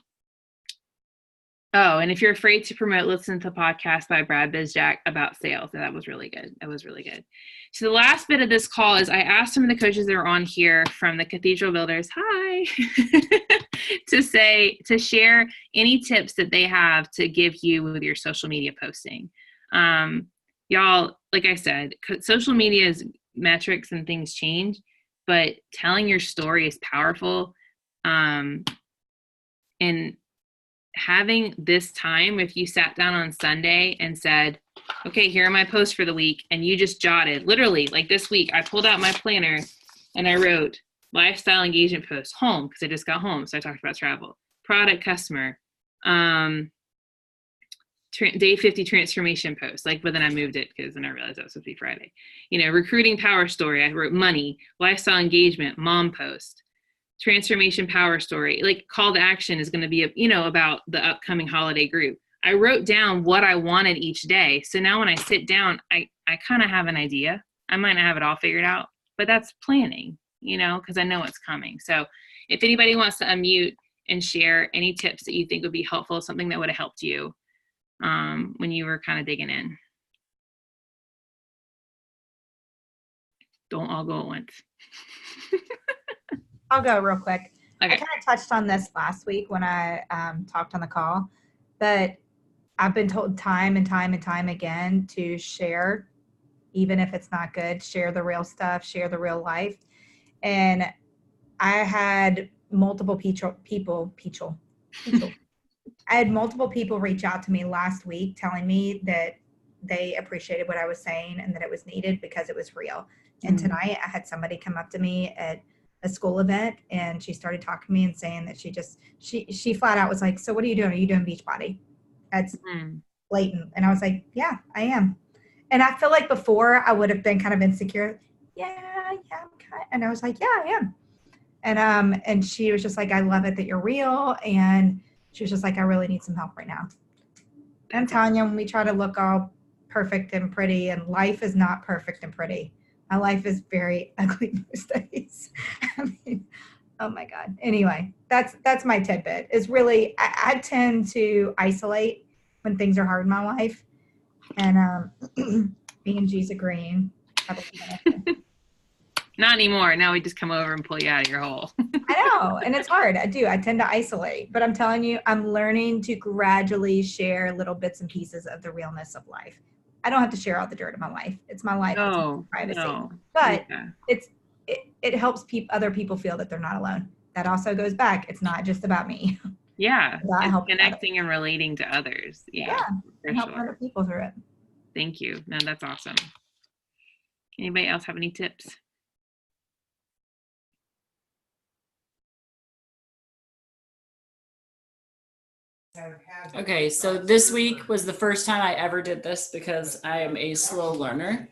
if you're afraid to promote, listen to the podcast by Brad Bizjack about sales. And that was really good. So the last bit of this call is I asked some of the coaches that are on here from the Cathedral Builders, hi, to share any tips that they have to give you with your social media posting. Y'all, like I said, social media's metrics and things change, but telling your story is powerful. And having this time, if you sat down on Sunday and said, okay, here are my posts for the week, and you just jotted, literally, like this week, I pulled out my planner and I wrote lifestyle engagement post, home, because I just got home, so I talked about travel, product, customer, day 50 transformation post, but then I moved it because then I realized that was supposed to be Friday. Recruiting power story, I wrote money, lifestyle engagement, mom post, transformation power story, call to action is going to be about the upcoming holiday group. I wrote down what I wanted each day. So now when I sit down, I kind of have an idea. I might not have it all figured out, but that's planning, because I know it's coming. So if anybody wants to unmute and share any tips that you think would be helpful, something that would have helped you when you were kind of digging in. Don't all go at once. I'll go real quick. Okay. I kind of touched on this last week when I talked on the call, but I've been told time and time and time again to share, even if it's not good, share the real stuff, share the real life. And I had multiple people I had multiple people reach out to me last week telling me that they appreciated what I was saying and that it was needed because it was real. And tonight I had somebody come up to me at a school event and she started talking to me and saying that she flat out was like, so what are you doing? Are you doing Beachbody? That's blatant. And I was like, yeah, I am. And I feel like before I would have been kind of insecure. And I was like, yeah, I am. And she was just like, I love it that you're real. And she was just like, I really need some help right now. I'm telling you, when we try to look all perfect and pretty, and life is not perfect and pretty. My life is very ugly most days. I mean, oh my God. Anyway, that's my tidbit. Is really, I tend to isolate when things are hard in my life. And B&G's agreeing. Not anymore. Now we just come over and pull you out of your hole. I know. And it's hard. I tend to isolate. But I'm telling you, I'm learning to gradually share little bits and pieces of the realness of life. I don't have to share all the dirt of my life. It's my life. It's my privacy. No. But it helps other people feel that they're not alone. That also goes back. It's not just about me. Yeah. It's connecting and relating to others. Yeah. And helping other people through it. Thank you. No, that's awesome. Anybody else have any tips? Okay, so this week was the first time I ever did this because I am a slow learner.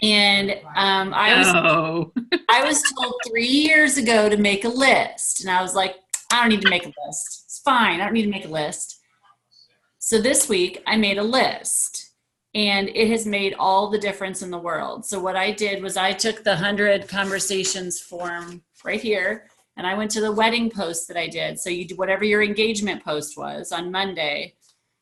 And I was told 3 years ago to make a list. And I was like, I don't need to make a list. It's fine. I don't need to make a list. So this week I made a list and it has made all the difference in the world. So what I did was I took the 100 conversations form right here and I went to the wedding post that I did. So you do whatever your engagement post was on Monday.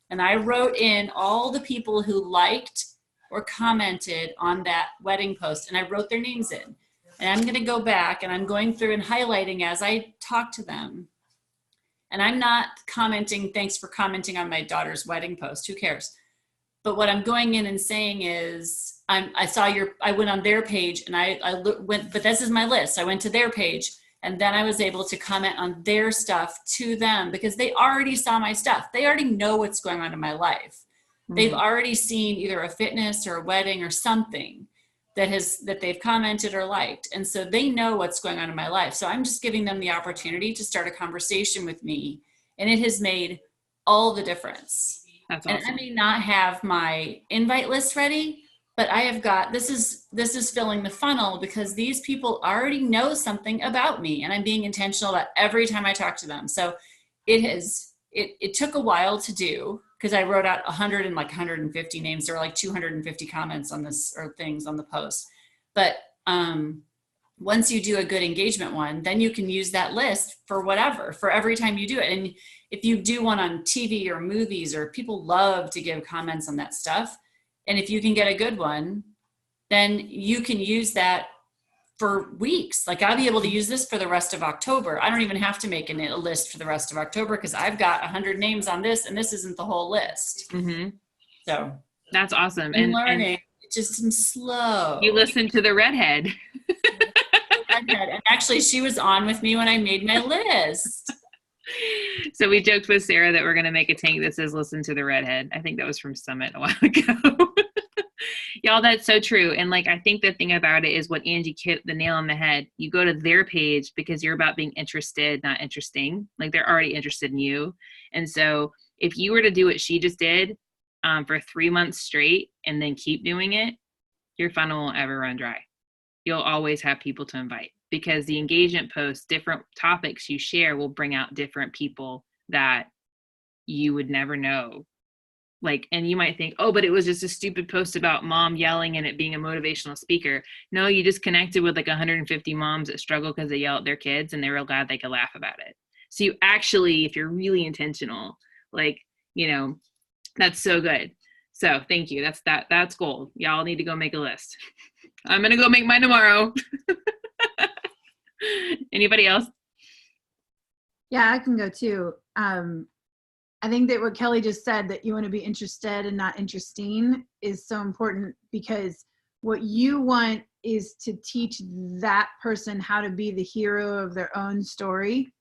And I wrote in all the people who liked or commented on that wedding post, and I wrote their names in. And I'm going to go back and I'm going through and highlighting as I talk to them. And I'm not commenting, thanks for commenting on my daughter's wedding post. Who cares? But what I'm going in and saying is, I went on their page and I went, but this is my list. I went to their page and then I was able to comment on their stuff to them because they already saw my stuff. They already know what's going on in my life. Mm-hmm. They've already seen either a fitness or a wedding or something that they've commented or liked. And so they know what's going on in my life. So I'm just giving them the opportunity to start a conversation with me. And it has made all the difference. That's awesome. And I may not have my invite list ready, but I have got, this is filling the funnel because these people already know something about me and I'm being intentional about every time I talk to them. So it took a while to do because I wrote out 150 names. There were like 250 comments on this or things on the post. But once you do a good engagement one, then you can use that list for whatever, for every time you do it. And if you do one on TV or movies, or people love to give comments on that stuff. And if you can get a good one, then you can use that for weeks. Like I'll be able to use this for the rest of October. I don't even have to make a list for the rest of October because I've got 100 names on this and this isn't the whole list. Mm-hmm. So that's awesome. And learning, it just am slow. You listen to the redhead. And actually she was on with me when I made my list. So we joked with Sarah that we're going to make a tank that says listen to the redhead. I think that was from Summit a while ago. Y'all, that's so true. And like, I think the thing about it is what Angie hit the nail on the head. You go to their page because you're about being interested, not interesting. Like they're already interested in you. And so if you were to do what she just did for 3 months straight and then keep doing it, your funnel won't ever run dry. You'll always have people to invite because the engagement posts, different topics you share will bring out different people that you would never know. Like, and you might think, oh, but it was just a stupid post about mom yelling and it being a motivational speaker. No, you just connected with like 150 moms that struggle because they yell at their kids and they were glad they could laugh about it. So you actually, if you're really intentional, like, you know, that's so good. So thank you. That's gold. Y'all need to go make a list. I'm going to go make mine tomorrow. Anybody else? Yeah, I can go too. I think that what Kelly just said, that you want to be interested and not interesting, is so important because what you want is to teach that person how to be the hero of their own story.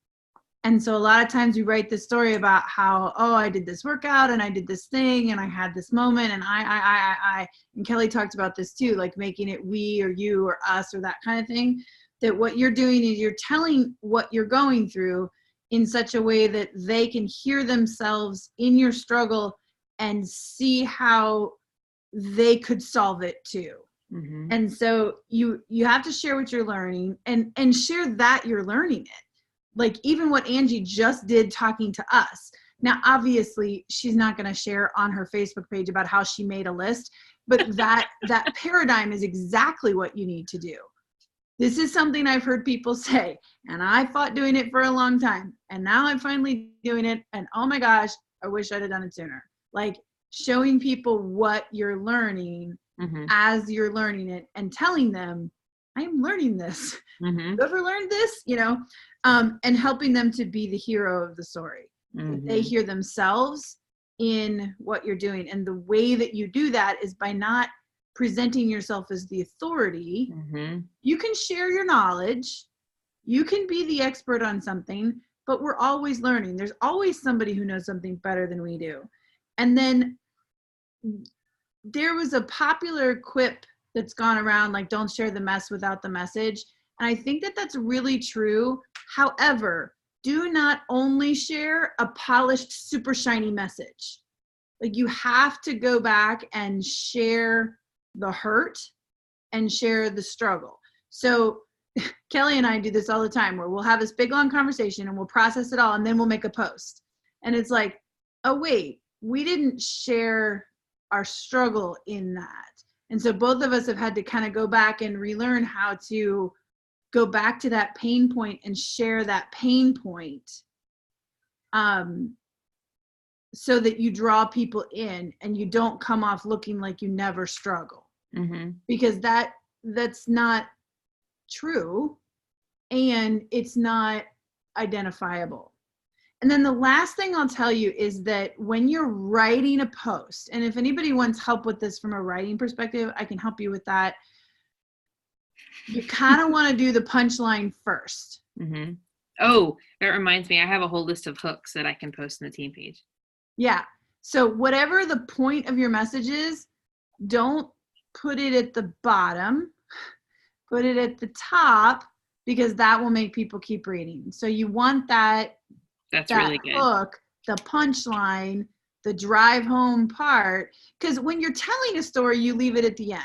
And so a lot of times we write this story about how, oh, I did this workout and I did this thing and I had this moment and I, and Kelly talked about this too, like making it we or you or us or that kind of thing. That what you're doing is you're telling what you're going through in such a way that they can hear themselves in your struggle and see how they could solve it too. Mm-hmm. And so you have to share what you're learning and share that you're learning it. Like even what Angie just did talking to us. Now, obviously she's not going to share on her Facebook page about how she made a list, but that paradigm is exactly what you need to do. This is something I've heard people say, and I fought doing it for a long time, and now I'm finally doing it, and oh my gosh, I wish I'd have done it sooner. Like showing people what you're learning mm-hmm. as you're learning it and telling them, I am learning this. Mm-hmm. You ever learned this? You know, and helping them to be the hero of the story. Mm-hmm. They hear themselves in what you're doing, and the way that you do that is by not presenting yourself as the authority. Mm-hmm. You can share your knowledge. You can be the expert on something, but we're always learning. There's always somebody who knows something better than we do. And then there was a popular quip that's gone around, like, don't share the mess without the message. And I think that that's really true. However, do not only share a polished, super shiny message. Like you have to go back and share the hurt and share the struggle. So Kelly and I do this all the time where we'll have this big long conversation and we'll process it all and then we'll make a post. And it's like, oh wait, we didn't share our struggle in that. And so both of us have had to kind of go back and relearn how to go back to that pain point and share that pain point so that you draw people in and you don't come off looking like you never struggle. Because that's not true, and it's not identifiable. And then the last thing I'll tell you is that when you're writing a post, and if anybody wants help with this from a writing perspective, I can help you with that. You kind of want to do the punchline first. Oh, that reminds me, I have a whole list of hooks that I can post in the team page. Yeah. So whatever the point of your message is, don't put it at the bottom, put it at the top, because that will make people keep reading. So you want that really good hook, the punchline, the drive home part, because when you're telling a story, you leave it at the end.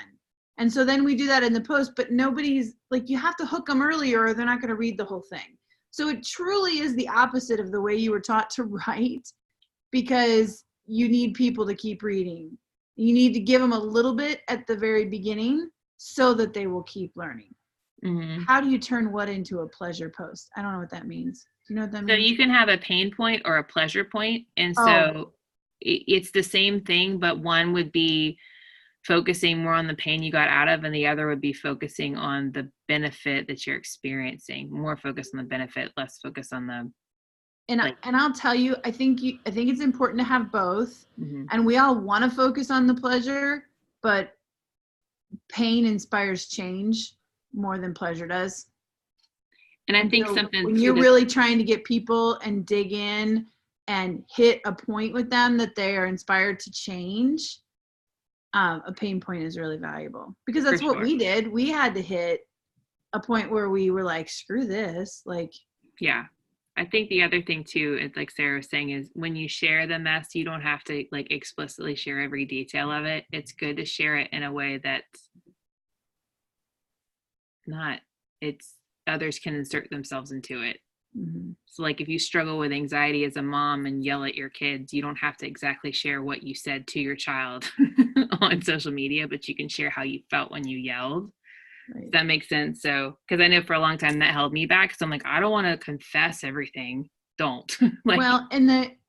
And so then we do that in the post, but nobody's like, you have to hook them earlier or they're not going to read the whole thing. So it truly is the opposite of the way you were taught to write, because you need people to keep reading. You need to give them a little bit at the very beginning so that they will keep learning. How do you turn what into a pleasure post? I don't know what that means. Do you know what that means? So you can have a pain point or a pleasure point. And so it's the same thing, but one would be focusing more on the pain you got out of, and the other would be focusing on the benefit that you're experiencing. More focus on the benefit, less focus on the and I'll tell you, I think it's important to have both. And we all want to focus on the pleasure, but pain inspires change more than pleasure does. And I think when you're really trying to get people and dig in and hit a point with them that they are inspired to change, a pain point is really valuable, because that's what we did. We had to hit a point where we were like, screw this. Like, yeah. I think the other thing too, is like Sarah was saying, is when you share the mess, you don't have to like explicitly share every detail of it. It's good to share it in a way that's others can insert themselves into it. So like if you struggle with anxiety as a mom and yell at your kids, you don't have to exactly share what you said to your child on social media, but you can share how you felt when you yelled. Right. Does that make sense? So, because I know for a long time that held me back. So I'm like, I don't want to confess everything. Don't. Like, well,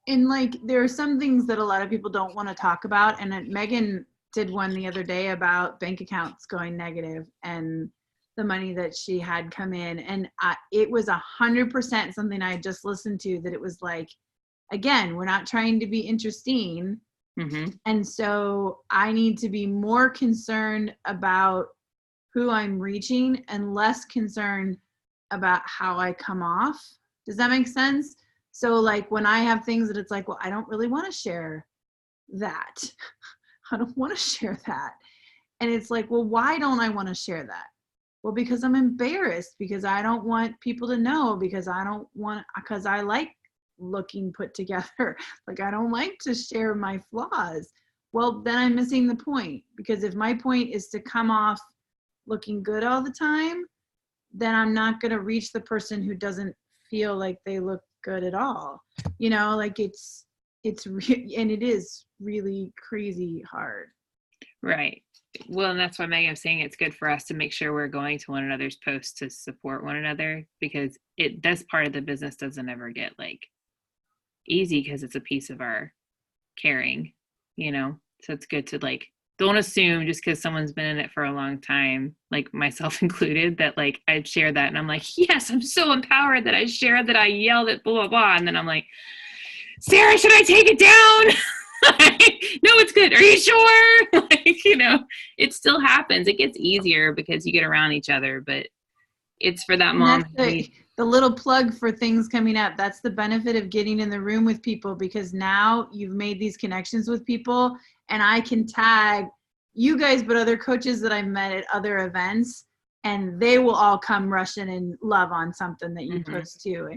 like there are some things that a lot of people don't want to talk about. And Megan did one the other day about bank accounts going negative and the money that she had come in. And it was 100% something I had just listened to, that it was like, again, we're not trying to be interesting. And so I need to be more concerned about who I'm reaching and less concerned about how I come off. Does that make sense? So like when I have things that it's like, well, I don't really want to share that. I don't want to share that. And it's like, well, why don't I want to share that? Well, because I'm embarrassed, because I don't want people to know, because I like looking put together. Like, I don't like to share my flaws. Well, then I'm missing the point, because if my point is to come off looking good all the time, then I'm not going to reach the person who doesn't feel like they look good at all. You know, like and it is really crazy hard. Right. Well, and that's why Megan was saying it's good for us to make sure we're going to one another's posts to support one another, because this part of the business doesn't ever get like easy, because it's a piece of our caring, you know? So it's good to like, don't assume just because someone's been in it for a long time, like myself included, that like I'd share that and I'm like, yes, I'm so empowered that I shared that I yelled at blah, blah, blah. And then I'm like, Sarah, should I take it down? No, it's good. Are you sure? Like, you know, it still happens. It gets easier because you get around each other, but it's for that mom. The little plug for things coming up. That's the benefit of getting in the room with people, because now you've made these connections with people, and I can tag you guys, but other coaches that I've met at other events, and they will all come rushing and love on something that you post too.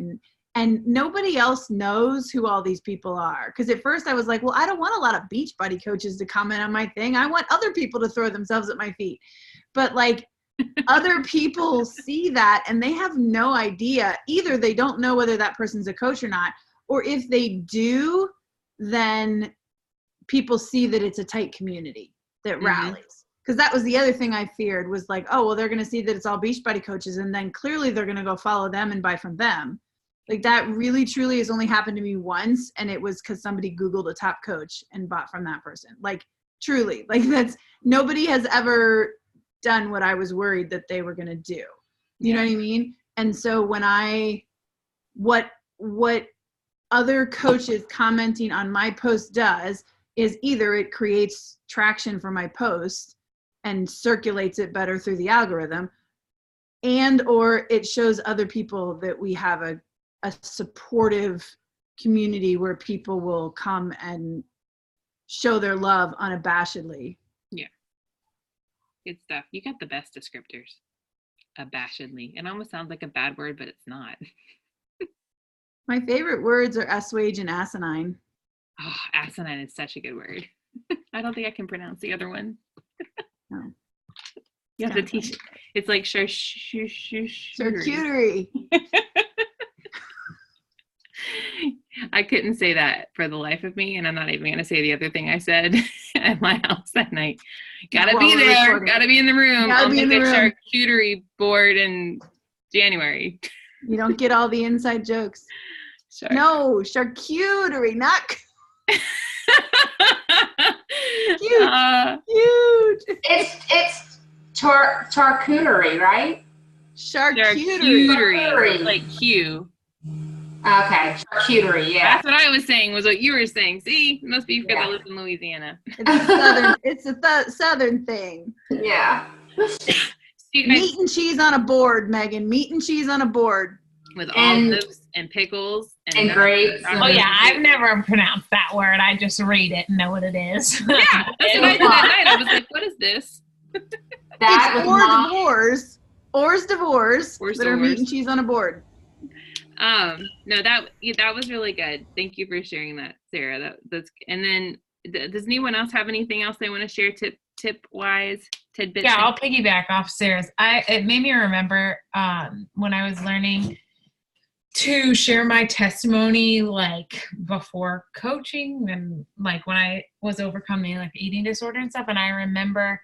And nobody else knows who all these people are. Because at first I was like, well, I don't want a lot of beach buddy coaches to comment on my thing. I want other people to throw themselves at my feet. But like other people see that and they have no idea. Either they don't know whether that person's a coach or not, or if they do, then people see that it's a tight community that rallies. Because that was the other thing I feared, was like, oh, well, they're going to see that it's all beach buddy coaches, and then clearly they're going to go follow them and buy from them. Like that really truly has only happened to me once, and it was because somebody Googled a top coach and bought from that person. Like truly, like that's, nobody has ever done what I was worried that they were going to do. You know what I mean? And so when what other coaches commenting on my post does is either it creates traction for my post and circulates it better through the algorithm, and or it shows other people that we have a supportive community where people will come and show their love unabashedly. Yeah. Good stuff. You got the best descriptors. Abashedly. It almost sounds like a bad word, but it's not. My favorite words are assuage and asinine. Oh, asinine is such a good word. I don't think I can pronounce the other one. No. You have to teach it. It's like charcuterie. I couldn't say that for the life of me, and I'm not even going to say the other thing I said at my house that night. Gotta be there. Gotta be in the room. I'll make a charcuterie board in January. You don't get all the inside jokes. Sure. No, charcuterie, not huge. Huge. It's charcuterie, right? Charcuterie. Like Q. Okay, charcuterie, yeah. That's what I was saying, was what you were saying. See, it must be because I live in Louisiana. It's a southern thing. Yeah. Meat and cheese on a board, Megan. Meat and cheese on a board. With olives and pickles and grapes. Oh yeah, I've never pronounced that word. I just read it and know what it is. Yeah, that's what I did that night. I was like, what is this? That it's hors d'oeuvres that are meat and cheese on a board. No, that was really good. Thank you for sharing that, Sarah. That's, and then does anyone else have anything else they want to share tip wise, tidbits? Yeah, I'll piggyback off Sarah's. It made me remember when I was learning to share my testimony, like before coaching and like when I was overcoming like eating disorder and stuff. And I remember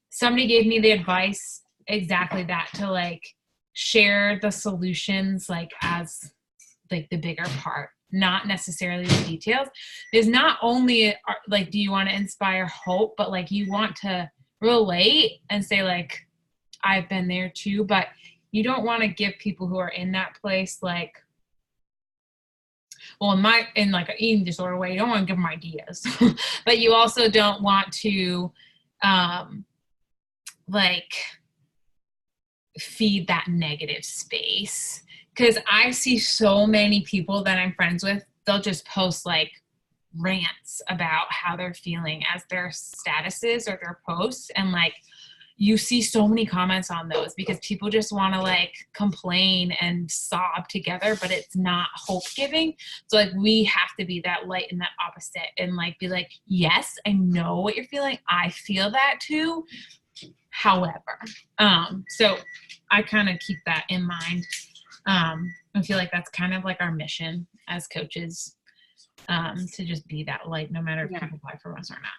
somebody gave me the advice exactly that, to like share the solutions like as like the bigger part, not necessarily the details. Because not only like do you want to inspire hope, but like you want to relate and say like I've been there too, but you don't want to give people who are in that place like, well, in like an eating disorder way, you don't want to give them ideas, but you also don't want to like feed that negative space. Because I see so many people that I'm friends with, they'll just post like rants about how they're feeling as their statuses or their posts, and like you see so many comments on those because people just want to like complain and sob together, but it's not hope giving. So like we have to be that light and that opposite and like be like, yes, I know what you're feeling. I feel that too. However, so I kind of keep that in mind. I feel like that's kind of like our mission as coaches, to just be that light no matter if people buy from us or not.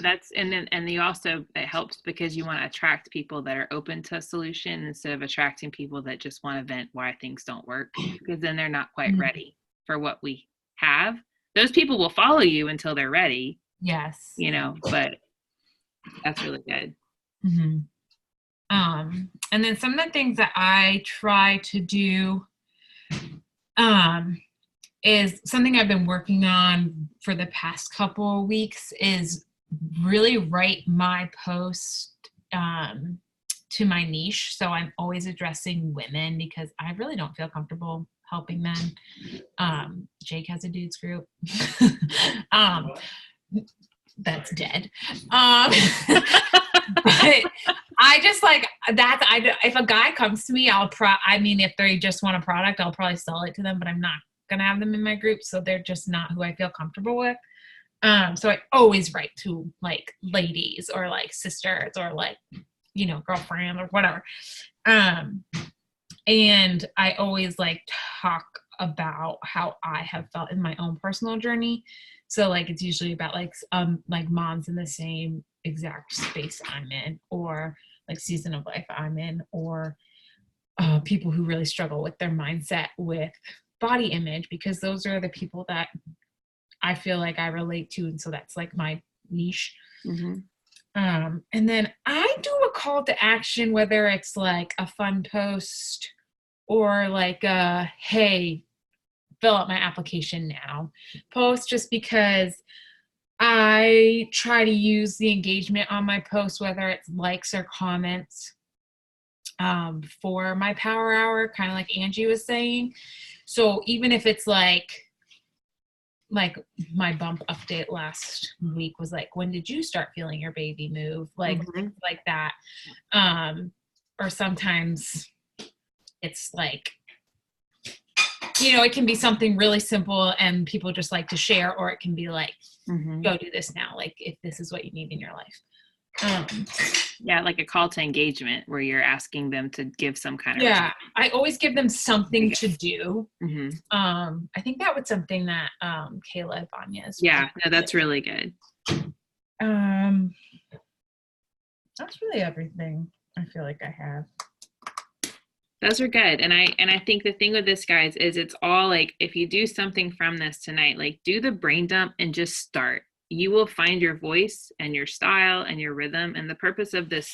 That's and you also, it helps because you want to attract people that are open to a solution instead of attracting people that just want to vent why things don't work, because then they're not quite ready for what we have. Those people will follow you until they're ready. Yes. You know, but that's really good. Mm-hmm. And then some of the things that I try to do is something I've been working on for the past couple of weeks, is really write my post to my niche. So I'm always addressing women because I really don't feel comfortable helping men. Jake has a dudes group. That's dead. But I just like that. If a guy comes to me, if they just want a product, I'll probably sell it to them, but I'm not going to have them in my group. So they're just not who I feel comfortable with. So I always write to like ladies or like sisters or like, you know, girlfriend or whatever. And I always like talk about how I have felt in my own personal journey. So like, it's usually about like moms in the same exact space I'm in, or like season of life I'm in, or people who really struggle with their mindset with body image, because those are the people that I feel like I relate to. And so that's like my niche. Mm-hmm. And then I do a call to action, whether it's like a fun post or like a, hey, fill out my application now post, just because I try to use the engagement on my posts, whether it's likes or comments, for my power hour, kind of like Angie was saying. So even if it's like my bump update last week was like, when did you start feeling your baby move? Like things like that. Or sometimes it's like, you know, it can be something really simple and people just like to share, or it can be like, go do this now. Like if this is what you need in your life. Yeah, like a call to engagement where you're asking them to give some kind of response. I always give them something to do. I think that was something that Kayla Ibanez. Yeah, no, that's really good. That's really everything I feel like I have. Those are good. And I think the thing with this, guys, is it's all like, if you do something from this tonight, like do the brain dump and just start. You will find your voice and your style and your rhythm. And the purpose of this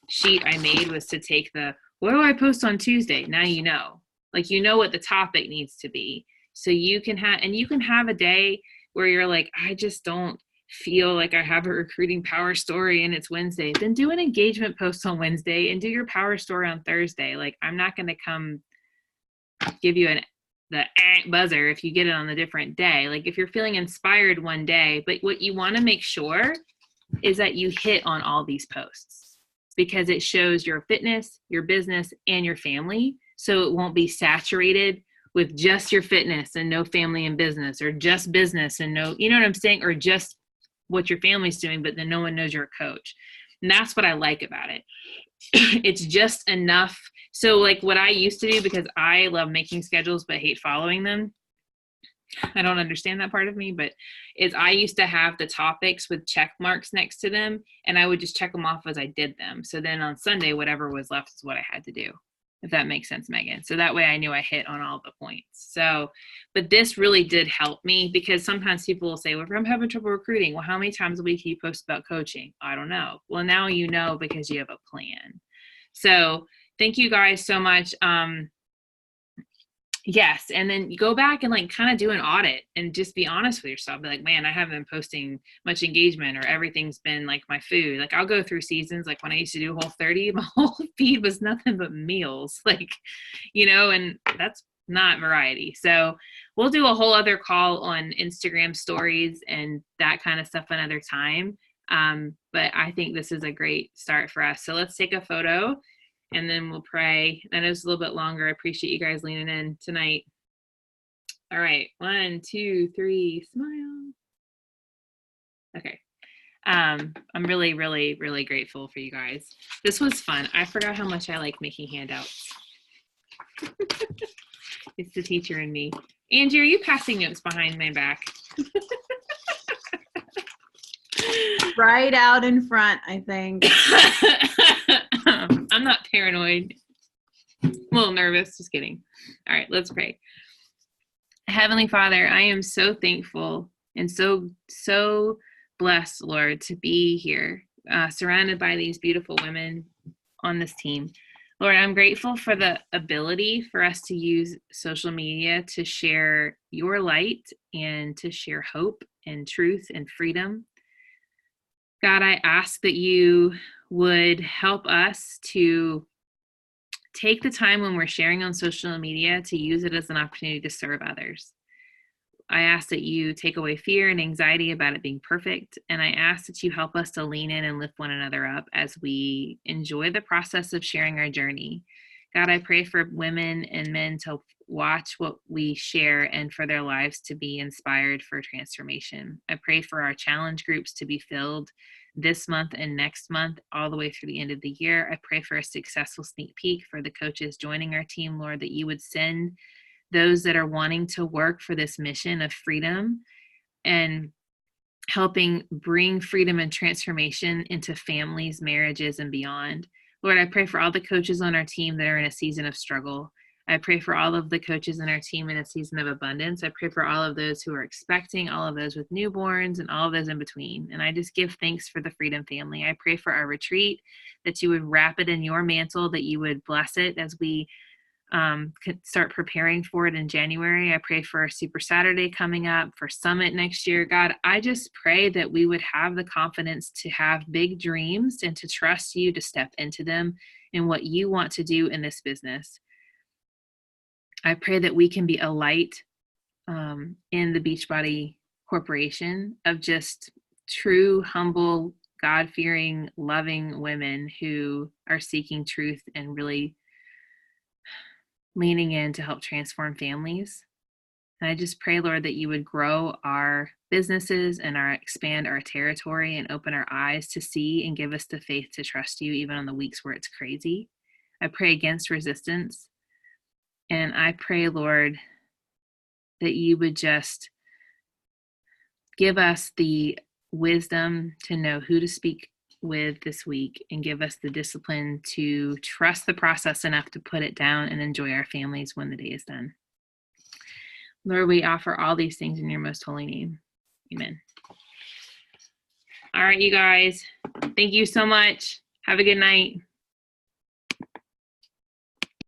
sheet I made was to take the, what do I post on Tuesday? Now you know, like, you know what the topic needs to be. So you can have a day where you're like, I just don't feel like I have a recruiting power story and it's Wednesday. Then do an engagement post on Wednesday and do your power story on Thursday. Like, I'm not going to come give you the buzzer if you get it on a different day. Like, if you're feeling inspired one day, but what you want to make sure is that you hit on all these posts, because it shows your fitness, your business, and your family. So it won't be saturated with just your fitness and no family and business, or just business and no, you know what I'm saying? Or just what your family's doing, but then no one knows you're a coach. And that's what I like about it. It's just enough. So like what I used to do, because I love making schedules but hate following them, I don't understand that part of me, but is I used to have the topics with check marks next to them, and I would just check them off as I did them. So then on Sunday, whatever was left is what I had to do, if that makes sense, Megan. So that way I knew I hit on all the points. So, but this really did help me, because sometimes people will say, well, if I'm having trouble recruiting, well, how many times a week can you post about coaching? I don't know. Well, now you know, because you have a plan. So thank you guys so much. Yes. And then you go back and like kind of do an audit and just be honest with yourself. Be like, man, I haven't been posting much engagement, or everything's been like my food. Like, I'll go through seasons. Like when I used to do Whole30, my whole feed was nothing but meals, like, you know, and that's not variety. So we'll do a whole other call on Instagram stories and that kind of stuff another time. But I think this is a great start for us. So let's take a photo and then we'll pray. I know it's a little bit longer. I appreciate you guys leaning in tonight. All right. 1, 2, 3, smile. Okay. I'm really, really, really grateful for you guys. This was fun. I forgot how much I like making handouts. It's the teacher and me. Angie, are you passing notes behind my back? Right out in front, I think. I'm not paranoid. A little nervous. Just kidding. All right, let's pray. Heavenly Father, I am so thankful and so blessed, Lord, to be here, surrounded by these beautiful women on this team. Lord, I'm grateful for the ability for us to use social media to share your light and to share hope and truth and freedom. God, I ask that you would help us to take the time when we're sharing on social media to use it as an opportunity to serve others. I ask that you take away fear and anxiety about it being perfect. And I ask that you help us to lean in and lift one another up as we enjoy the process of sharing our journey. God, I pray for women and men to watch what we share and for their lives to be inspired for transformation. I pray for our challenge groups to be filled this month and next month, all the way through the end of the year. I pray for a successful sneak peek for the coaches joining our team, Lord, that you would send those that are wanting to work for this mission of freedom and helping bring freedom and transformation into families, marriages, and beyond. Lord, I pray for all the coaches on our team that are in a season of struggle. I pray for all of the coaches in our team in a season of abundance. I pray for all of those who are expecting, all of those with newborns, and all of those in between. And I just give thanks for the Freedom family. I pray for our retreat, that you would wrap it in your mantle, that you would bless it as we start preparing for it in January. I pray for a Super Saturday coming up, for Summit next year. God, I just pray that we would have the confidence to have big dreams and to trust you to step into them in what you want to do in this business. I pray that we can be a light in the Beachbody Corporation of just true, humble, God-fearing, loving women who are seeking truth and really leaning in to help transform families. And I just pray, Lord, that you would grow our businesses and expand our territory and open our eyes to see and give us the faith to trust you even on the weeks where it's crazy. I pray against resistance. And I pray, Lord, that you would just give us the wisdom to know who to speak with this week and give us the discipline to trust the process enough to put it down and enjoy our families when the day is done. Lord, we offer all these things in your most holy name. Amen. All right, you guys. Thank you so much. Have a good night.